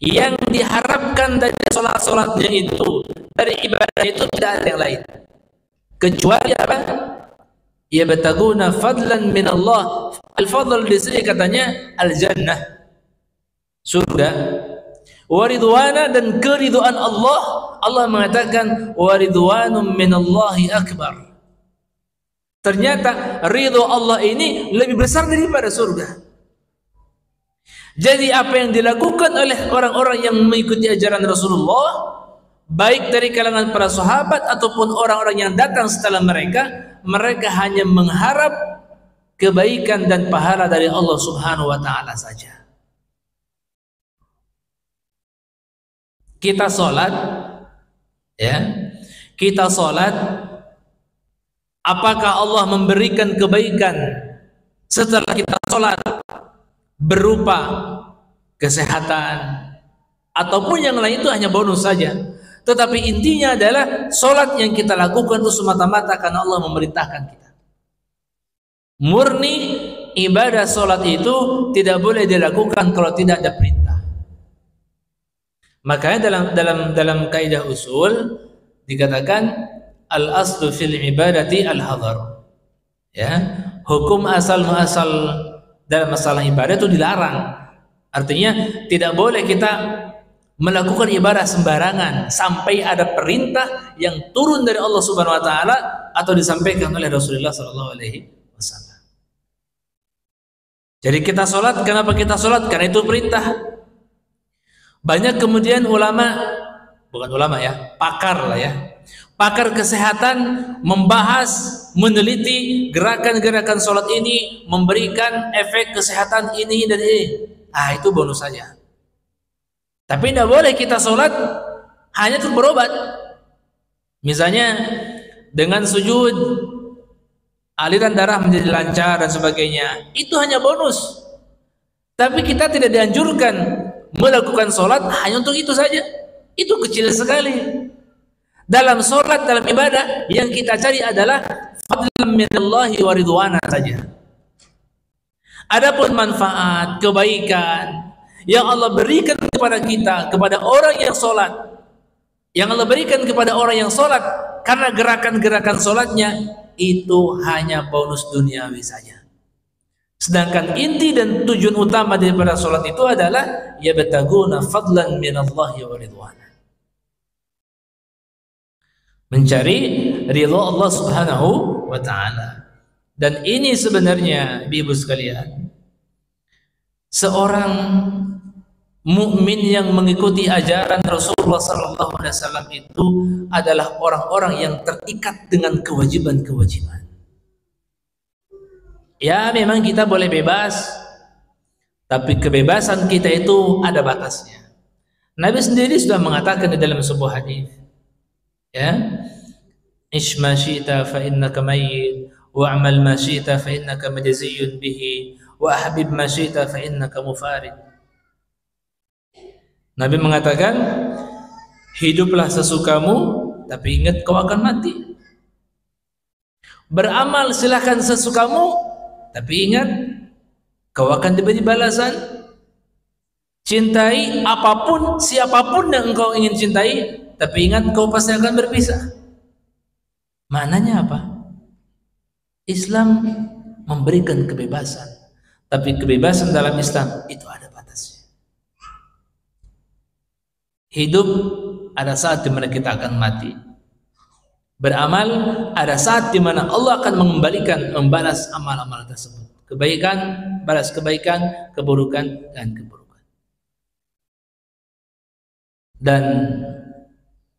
Yang diharapkan dari sholat-sholatnya itu, dari ibadah itu, tidak ada yang lain kecuali apa? Yabtaguna fadlan min Allah. Al-fadl di sini katanya al-jannah. surga, waridwana dan keridhaan Allah. Allah mengatakan waridwanum minallahi akbar. Ternyata ridho Allah ini lebih besar daripada surga. Jadi apa yang dilakukan oleh orang-orang yang mengikuti ajaran Rasulullah, baik dari kalangan para sahabat ataupun orang-orang yang datang setelah mereka, mereka hanya mengharap kebaikan dan pahala dari Allah Subhanahu wa taala saja. Kita sholat, ya, kita sholat, apakah Allah memberikan kebaikan setelah kita sholat berupa kesehatan ataupun yang lain? Itu hanya bonus saja. Tetapi intinya adalah sholat yang kita lakukan itu semata-mata karena Allah memerintahkan kita. Murni ibadah sholat itu tidak boleh dilakukan kalau tidak ada perintah. Makanya dalam kaidah usul dikatakan al aslu fil ibadati al hadar. Ya, hukum asal muasal dalam masalah ibadah itu dilarang. Artinya tidak boleh kita melakukan ibadah sembarangan sampai ada perintah yang turun dari Allah Subhanahu wa taala atau disampaikan oleh Rasulullah sallallahu alaihi wasallam. Jadi kita sholat, kenapa kita sholat? Karena itu perintah. Banyak kemudian ulama, bukan ulama ya, pakar lah ya, pakar kesehatan membahas, meneliti gerakan-gerakan sholat ini memberikan efek kesehatan ini dan ini. Ah, itu bonus saja. Tapi tidak boleh kita sholat hanya untuk berobat. Misalnya dengan sujud aliran darah menjadi lancar dan sebagainya, itu hanya bonus. Tapi kita tidak dianjurkan melakukan sholat hanya untuk itu saja. Itu kecil sekali. Dalam sholat, dalam ibadah, yang kita cari adalah fadlan minallahi wa ridwana saja. Adapun manfaat, kebaikan yang Allah berikan kepada kita, kepada orang yang sholat, yang Allah berikan kepada orang yang sholat karena gerakan-gerakan sholatnya, itu hanya bonus duniawi saja. Sedangkan inti dan tujuan utama daripada sholat itu adalah yabtaguna fadlan minallahi wa ridwana, mencari ridha Allah Subhanahu wa taala. Dan ini sebenarnya ibu sekalian, seorang mukmin yang mengikuti ajaran Rasulullah sallallahu alaihi wasallam itu adalah orang-orang yang terikat dengan kewajiban-kewajiban. Ya, memang kita boleh bebas, tapi kebebasan kita itu ada batasnya. Nabi sendiri sudah mengatakan di dalam sebuah hadis, ya, ish ma syi'ta fa innaka mayyit wa'mal ma syi'ta fa innaka majziyun bihi wa ahbib ma syi'ta fa innaka mufarid. Nabi mengatakan, hiduplah sesukamu, tapi ingat kau akan mati. Beramal silahkan sesukamu, tapi ingat kau akan diberi balasan. Cintai apapun, siapapun yang engkau ingin cintai, tapi ingat kau pasti akan berpisah. Maknanya apa? Islam memberikan kebebasan, tapi kebebasan dalam Islam itu ada batasnya. Hidup ada saat di mana kita akan mati. Beramal ada saat di mana Allah akan mengembalikan, membalas amal-amal tersebut. Kebaikan balas kebaikan, keburukan dan keburukan. Dan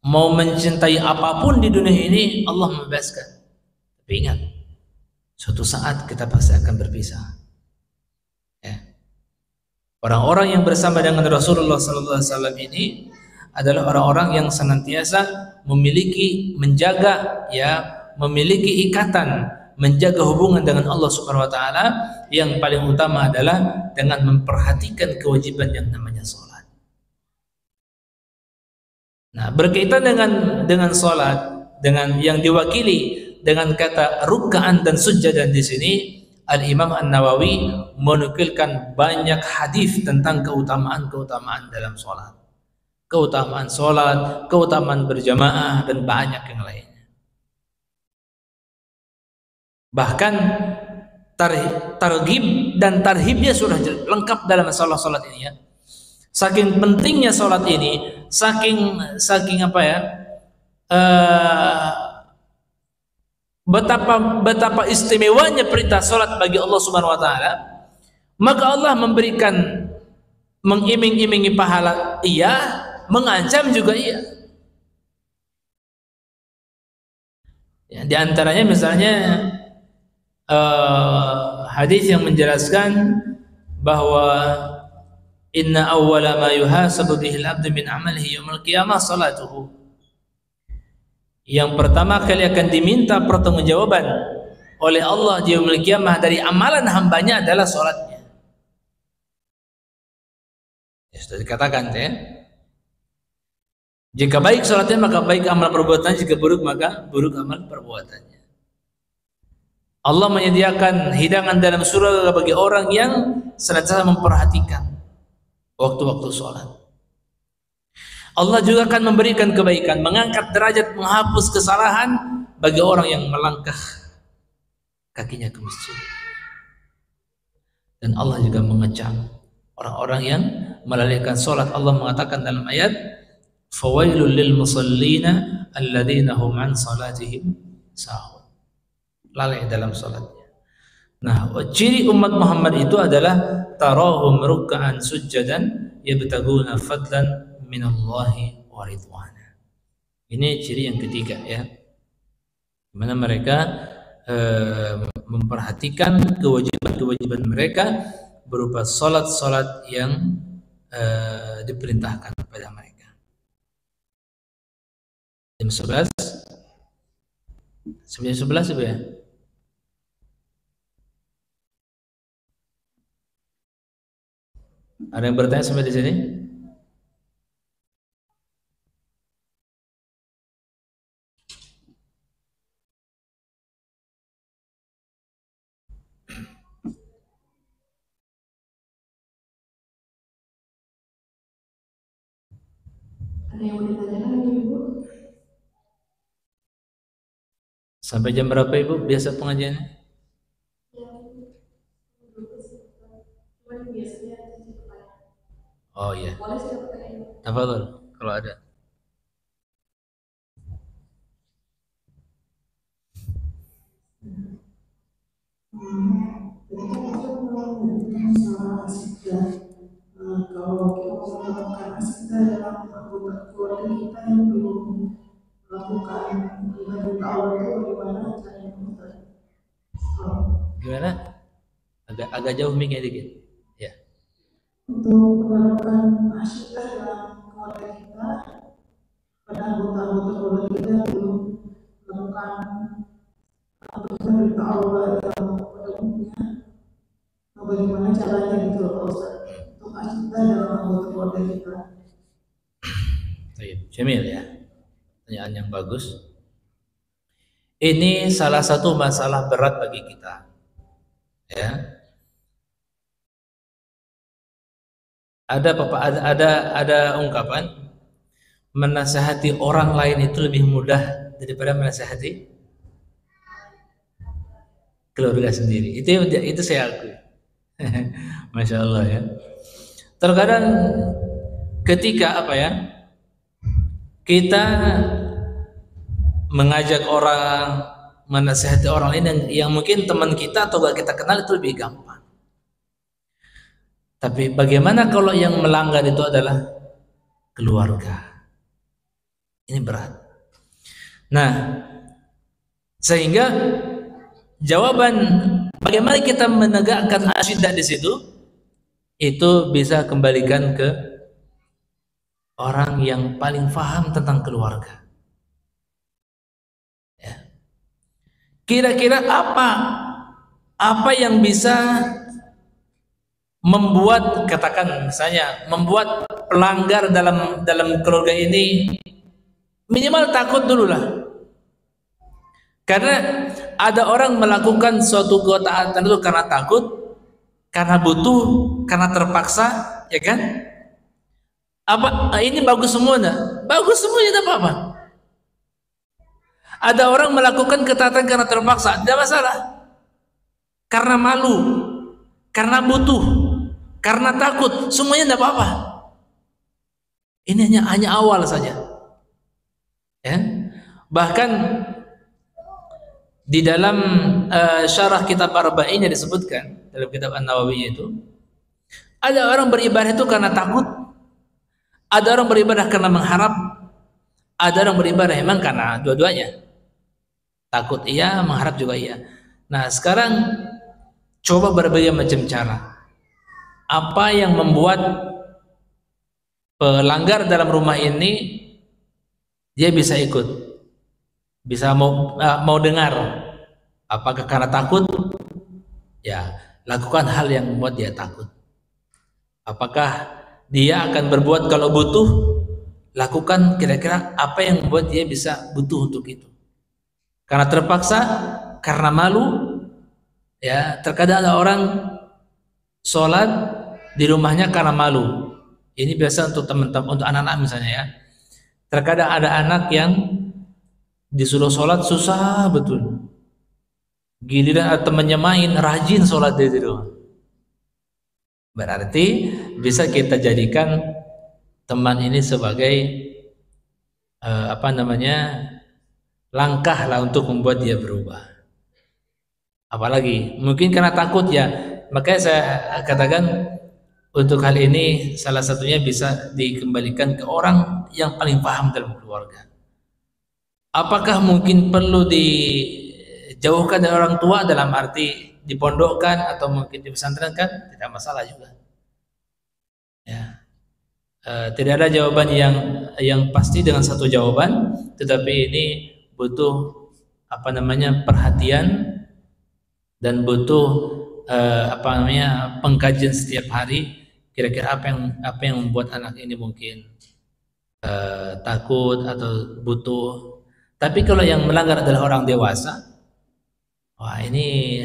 mau mencintai apapun di dunia ini Allah membebaskan. Tapi ingat, suatu saat kita pasti akan berpisah. Ya. Orang-orang yang bersama dengan Rasulullah SAW ini adalah orang-orang yang senantiasa menjaga, ya, memiliki ikatan, menjaga hubungan dengan Allah Subhanahu wa taala. Yang paling utama adalah dengan memperhatikan kewajiban yang namanya salat. Nah, berkaitan dengan salat, dengan yang diwakili dengan kata ruk'an dan sujadan di sini, Al-Imam An-Nawawi menukilkan banyak hadis tentang keutamaan-keutamaan dalam salat. Keutamaan sholat, keutamaan berjamaah, dan banyak yang lainnya. Bahkan targhib dan tarhibnya sudah lengkap dalam masalah sholat ini, ya. Saking pentingnya sholat ini, saking apa ya? Betapa istimewanya perintah sholat bagi Allah Subhanahu Wa Taala, maka Allah memberikan, mengiming-imingi pahala, iya, mengancam juga iya. Ya, di antaranya misalnya hadis yang menjelaskan bahwa inna awwala ma yuhasabu bihil abdu min amalihi yaumil qiyamah salatuhu. Yang pertama kali akan diminta pertanggungjawaban oleh Allah di yaumil qiyamah dari amalan hambanya adalah salatnya. Ya, sudah dikatakan ya. Jika baik salatnya maka baik amal perbuatannya, jika buruk maka buruk amal perbuatannya. Allah menyediakan hidangan dalam surga bagi orang yang senantiasa memperhatikan waktu-waktu sholat. Allah juga akan memberikan kebaikan, mengangkat derajat, menghapus kesalahan bagi orang yang melangkah kakinya ke masjid. Dan Allah juga mengecam orang-orang yang melalaikan sholat. Allah mengatakan dalam ayat, fawailul lil musallina alladzina hum an salatihim sahun. Lalai dalam sholatnya. Nah, ciri umat Muhammad itu adalah tarahum ruk'an sujjadan yabtaguna fadlan minallahi wa ridwana. Ini ciri yang ketiga ya. Di mana mereka memperhatikan kewajiban-kewajiban mereka berupa salat-salat yang diperintahkan kepada mereka. Jam 11 sampai 11 ya. Ada yang bertanya sampai di sini? Ada yang mau ditanyakan Ibu? Sampai jam berapa Ibu biasa pengajiannya? Oh iya. Apa tuh kalau ada? Kalau kita melakukan asita dalam anggota keluarga kita yang belum melakukan ibadah Allah itu bagaimana caranya? Gimana? Agak jauh mic-nya dikit. Ya. Untuk melakukan asita dalam keluarga kita, pada anggota-anggota keluarga kita yang belum melakukan perintah Allah dalam pada umumnya, bagaimana caranya gitu Pak Ustaz untuk asita dalam anggota keluarga kita? Jamil ya. Pertanyaan yang bagus. Ini salah satu masalah berat bagi kita. Ya. Ada ungkapan menasihati orang lain itu lebih mudah daripada menasihati keluarga sendiri. Itu saya akui. Masya Allah ya. Terkadang ketika kita mengajak orang, menasihati orang lain yang mungkin teman kita atau gak kita kenal, itu lebih gampang. Tapi bagaimana kalau yang melanggar itu adalah keluarga? Ini berat. Nah, sehingga jawaban bagaimana kita menegakkan asyidah di situ itu bisa kembalikan ke orang yang paling paham tentang keluarga. Ya. Kira-kira apa yang bisa membuat, katakan misalnya, membuat pelanggar dalam keluarga ini minimal takut dulu lah. Karena ada orang melakukan suatu ketaatan itu karena takut, karena butuh, karena terpaksa, ya kan? Ini bagus semuanya? Bagus semuanya, tidak apa-apa. Ada orang melakukan ketaatan karena terpaksa, tidak masalah. Karena malu, karena butuh, karena takut, semuanya tidak apa-apa. Ini hanya awal saja. Ya. Bahkan di dalam syarah kitab Arba'in yang disebutkan dalam kitab An-Nawawi itu, ada orang beribadah itu karena takut, ada orang beribadah karena mengharap, ada orang beribadah memang karena dua-duanya. Takut iya, mengharap juga iya. Nah, sekarang coba berbagai macam cara. Apa yang membuat pelanggar dalam rumah ini dia bisa ikut, bisa mau dengar? Apakah karena takut? Ya, lakukan hal yang membuat dia takut. Apakah dia akan berbuat kalau butuh? Lakukan kira-kira apa yang membuat dia bisa butuh untuk itu. Karena terpaksa, karena malu, ya terkadang ada orang sholat di rumahnya karena malu. Ini biasa untuk teman-teman, untuk anak-anak misalnya ya. Terkadang ada anak yang disuruh sholat susah betul. Giliran ada temannya main, rajin sholat di rumah. Berarti bisa kita jadikan teman ini sebagai apa namanya, langkah lah untuk membuat dia berubah. Apalagi mungkin karena takut ya, makanya saya katakan untuk hal ini salah satunya bisa dikembalikan ke orang yang paling paham dalam keluarga. Apakah mungkin perlu dijauhkan dari orang tua dalam arti dipondokkan atau mungkin dipesantrenkan? Tidak masalah juga. Ya. Tidak ada jawaban yang pasti dengan satu jawaban, tetapi ini butuh apa namanya, perhatian dan butuh apa namanya, pengkajian setiap hari. Kira-kira apa yang membuat anak ini mungkin takut atau butuh. Tapi kalau yang melanggar adalah orang dewasa, wah ini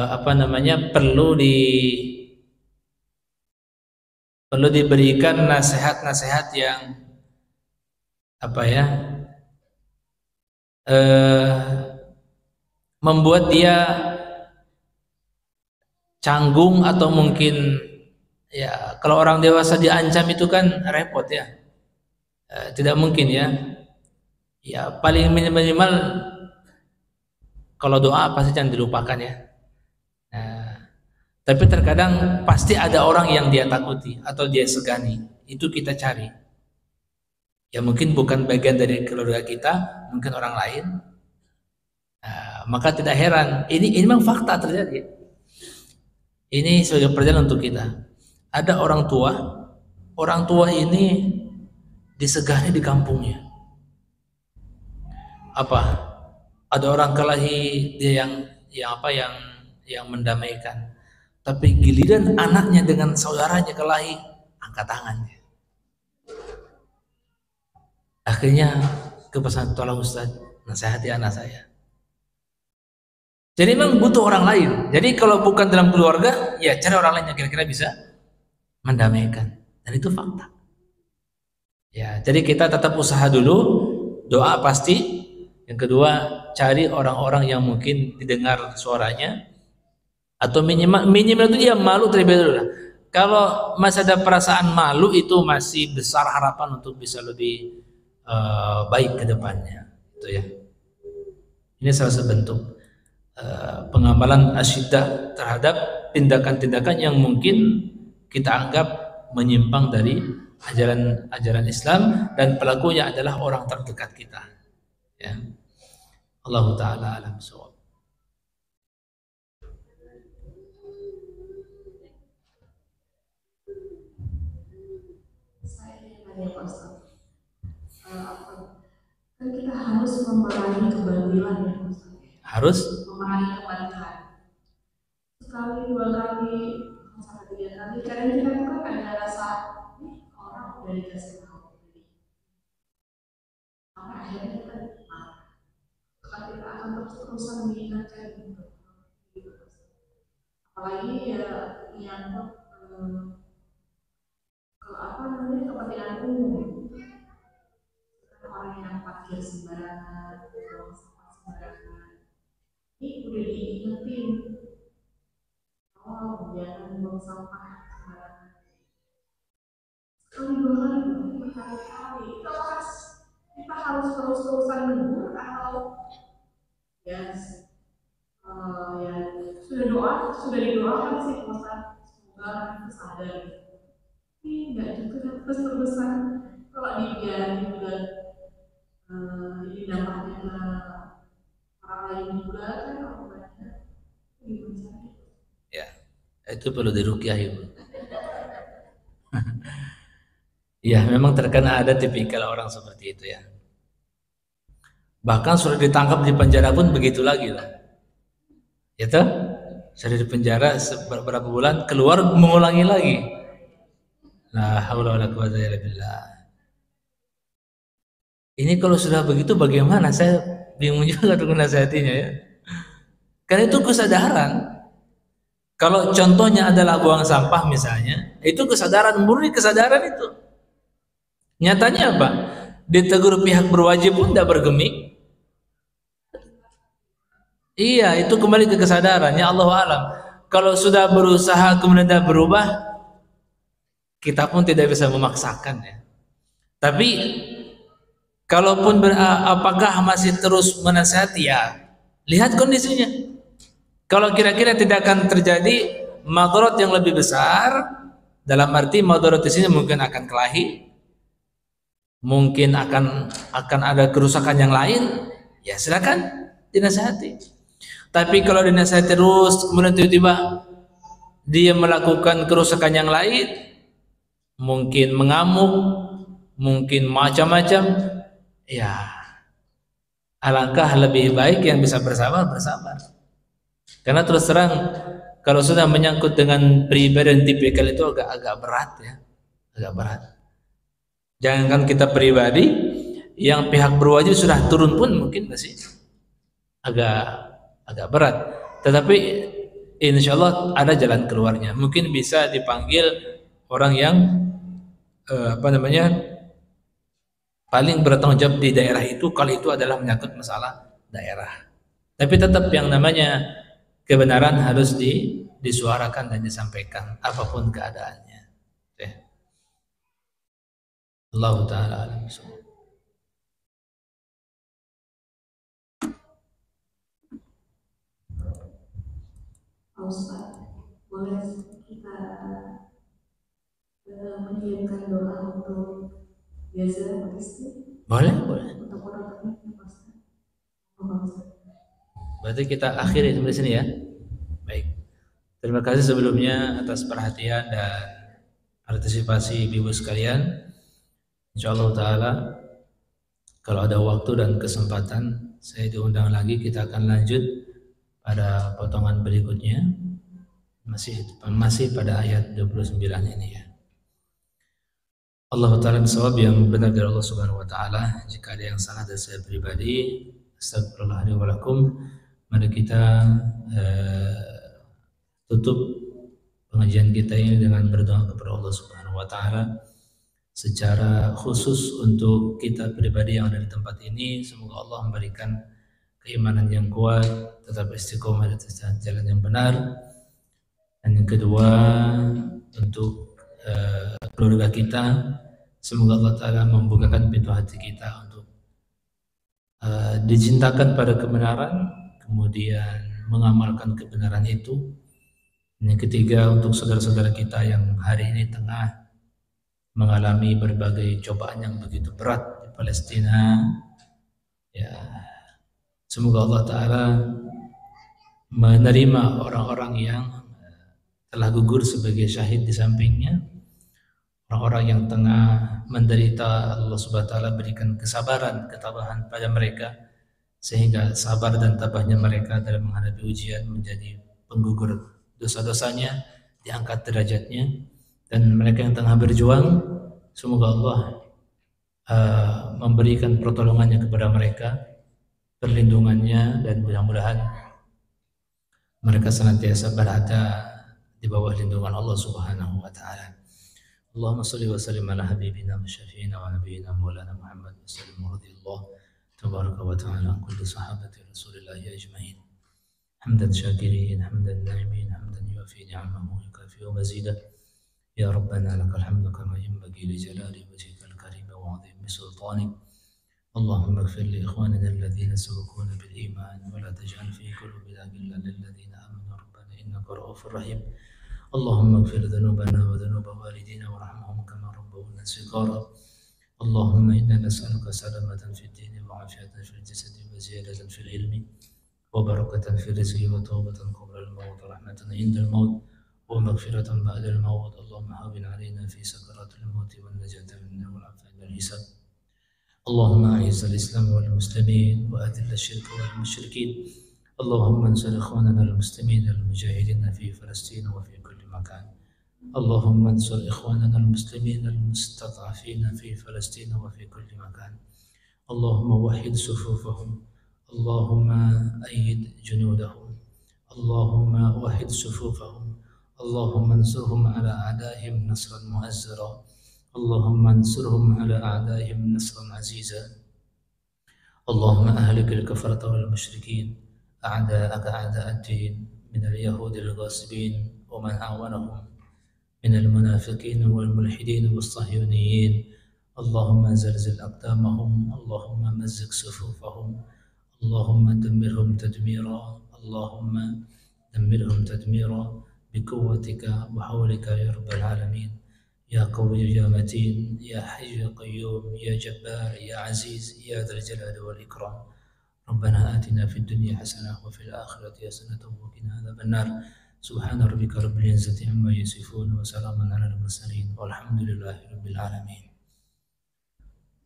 apa namanya, perlu diberikan nasihat-nasihat yang apa ya, membuat dia canggung atau mungkin ya, kalau orang dewasa diancam itu kan repot ya. Tidak mungkin ya. Ya paling minimal kalau doa pasti jangan dilupakan ya. Nah, tapi terkadang pasti ada orang yang dia takuti atau dia segani. Itu kita cari. Ya mungkin bukan bagian dari keluarga kita, mungkin orang lain. Maka tidak heran. Ini memang fakta terjadi. Ini sebagai pelajaran untuk kita. Ada orang tua ini disegani di kampungnya. Apa? Ada orang kelahi dia yang mendamaikan. Tapi giliran anaknya dengan saudaranya kelahi, angkat tangannya. Akhirnya ke pesantren, tolong Ustaz, nasihati anak saya. Jadi memang butuh orang lain. Jadi kalau bukan dalam keluarga, ya cari orang lain yang kira-kira bisa mendamaikan. Dan itu fakta. Ya, jadi kita tetap usaha dulu, doa pasti. Yang kedua, cari orang-orang yang mungkin didengar suaranya, atau minimal itu dia malu terlebih dahulu lah. Kalau masih ada perasaan malu, itu masih besar harapan untuk bisa lebih baik ke depannya. Itu ya. Ini salah satu bentuk pengamalan asyidah terhadap tindakan-tindakan yang mungkin kita anggap menyimpang dari ajaran Islam dan pelakunya adalah orang terdekat kita. Ya. Allah taala alam shawab. Saya ingin tanya Pak Ustaz, kan kita harus memerangi kebatilan ya Pak Ustaz. Harus memerangi kebatilan. Sekali, dua kali, sampai tiga kali. Kadang kita itu kan ada rasa orang udah dikasih tahu. Maka akhirnya kita kita akan terus-terusan mengingatkan gitu. Apalagi ya yang ke apa namanya, kepentingan umum. Orang yang parkir sembarangan, buang sampah sembarangan. Ini udah diingetin, oh jangan buang sampah sembarangan. sekali dua kali berkali-kali. Itu apakah kita harus terus-terusan menegur atau ya ya sudah didoakan sih Ustaz, semoga sadar. Tapi nggak juga terus-terusan kalau dibiarin juga ini dampaknya ke orang lain juga kan obatnya gimana? Ya, itu perlu diruqyah Ibu. Ya, memang terkena ada tipikal orang seperti itu ya. Bahkan sudah ditangkap di penjara pun begitu lagi loh. Itu sudah di penjara beberapa bulan, keluar mengulangi lagi. La haula wala quwwata illa billah. Ini kalau sudah begitu bagaimana? Saya bingung juga untuk menasihatinya ya. Karena itu kesadaran. Kalau contohnya adalah buang sampah misalnya, itu kesadaran, murni kesadaran itu. Nyatanya apa? Ditegur pihak berwajib pun tidak bergeming. Iya, itu kembali ke kesadaran. Ya Allah alam. Kalau sudah berusaha kemudian tidak berubah, kita pun tidak bisa memaksakan ya. Tapi kalaupun apakah masih terus menasihati ya, lihat kondisinya. Kalau kira-kira tidak akan terjadi madarat yang lebih besar, dalam arti madarat di sini mungkin akan kelahi, mungkin akan ada kerusakan yang lain, ya silakan dinasihati. Tapi kalau dinasihati terus kemudian tiba-tiba dia melakukan kerusakan yang lain, mungkin mengamuk, mungkin macam-macam, ya alangkah lebih baik yang bisa bersabar. Karena terus terang kalau sudah menyangkut dengan pribadi dan tipikal itu agak berat ya, agak berat. Jangankan kita pribadi, yang pihak berwajib sudah turun pun mungkin masih agak berat. Tetapi insya Allah ada jalan keluarnya. Mungkin bisa dipanggil orang yang paling bertanggung jawab di daerah itu kalau itu adalah menyangkut masalah daerah. Tapi tetap yang namanya kebenaran harus disuarakan dan disampaikan apapun keadaannya. Allah Ta'ala alam. Ustaz, boleh kita mengirimkan doa untuk biasa istri? Boleh. Untuk orang Ustaz. Berarti kita akhiri sampai sini ya. Baik. Terima kasih sebelumnya atas perhatian dan partisipasi ibu sekalian. Insyaallah taala kalau ada waktu dan kesempatan saya diundang lagi, kita akan lanjut pada potongan berikutnya. Masih pada ayat 29 ini ya. Allah taala bisawab, yang benar dari Allah Subhanahu wa taala. Jika ada yang salah dari saya pribadi, astagfirullah li wa lakum. Mari kita tutup pengajian kita ini dengan berdoa kepada Allah Subhanahu wa taala secara khusus untuk kita pribadi yang ada di tempat ini. Semoga Allah memberikan keimanan yang kuat, tetap istiqomah di atas jalan yang benar. Dan yang kedua, untuk keluarga kita, semoga Allah Ta'ala membukakan pintu hati kita untuk dicintakan pada kebenaran, kemudian mengamalkan kebenaran itu. Dan yang ketiga, untuk saudara-saudara kita yang hari ini tengah mengalami berbagai cobaan yang begitu berat di Palestina, ya semoga Allah Ta'ala menerima orang-orang yang telah gugur sebagai syahid di sampingnya, orang-orang yang tengah menderita. Allah Subhanahu wa taala berikan kesabaran, ketabahan pada mereka sehingga sabar dan tabahnya mereka dalam menghadapi ujian menjadi penggugur dosa-dosanya, diangkat derajatnya. Dan mereka yang tengah berjuang, semoga Allah memberikan pertolongannya kepada mereka, perlindungannya, dan mudah-mudahan mereka senantiasa berada di bawah lindungan Allah Subhanahu wa taala. Allahumma shalli wa sallim ala habibina wa syafiina wa nabiyyina maulana Muhammad wa sallim radhiyallahu tabaraka wa ta'ala an kulli sahabati Rasulillah ajma'in. Hamdan syakirin, hamdan na'imin, hamdan yuafi ni'amahu wa yukafi mazidah. يا ربنا لك الحمد كما ينبغي لجلال وجهك الكريم وعظيم سلطانك. اللهم اغفر لإخواننا الذين سبقونا بالإيمان ولا تجعل في قلوبنا غلا للذين آمنوا ربنا إنك رؤوف رحيم. اللهم اغفر ذنوبنا وذنوب والدينا وارحمهم كما ربونا صغارا. اللهم إنا نسألك سلامة في الدين وعافية في الجسد وزيادة في العلم وبركة في الرزق وتوبة قبل الموت ورحمة عند الموت ومغفرة بعد الموت. اللهم هون علينا في سكرات الموت والنجاة منه والعافية عند الحساب. اللهم أعز الإسلام والمسلمين وأذل الشرك والمشركين. اللهم انصر إخواننا المسلمين المجاهدين في فلسطين وفي كل مكان. اللهم انصر إخواننا المسلمين المستضعفين في فلسطين وفي كل مكان. اللهم وحد صفوفهم. اللهم أيد جنودهم. اللهم وحد صفوفهم. اللهم انصرهم على أعدائهم نصرا مؤزرا. اللهم انصرهم على أعدائهم نصرا عزيزا. اللهم أهلك الكفرة والمشركين أعداءك أعداء الدين من اليهود الغاصبين ومن أعونهم من المنافقين والملحدين والصهيونيين. اللهم زلزل أقدامهم. اللهم مزق صفوفهم. اللهم دمرهم تدميرا. اللهم دمرهم تدميرا بقوتك وحولك يا رب العالمين. يا قوي يا متين يا حي يا قيوم يا جبار يا عزيز يا ذا الجلال والإكرام. ربنا آتنا في الدنيا حسنة وفي الآخرة حسنة وقنا عذاب النار. سبحان ربك رب العزة عما يصفون وسلام على المرسلين والحمد لله رب العالمين.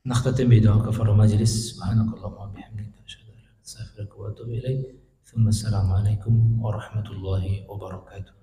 نختتم بدعاء كفر مجلس. سبحانك اللهم وبحمدك أشهد أن لا إله إلا أنت أستغفرك وأتوب إليك. ثم السلام عليكم ورحمة الله وبركاته.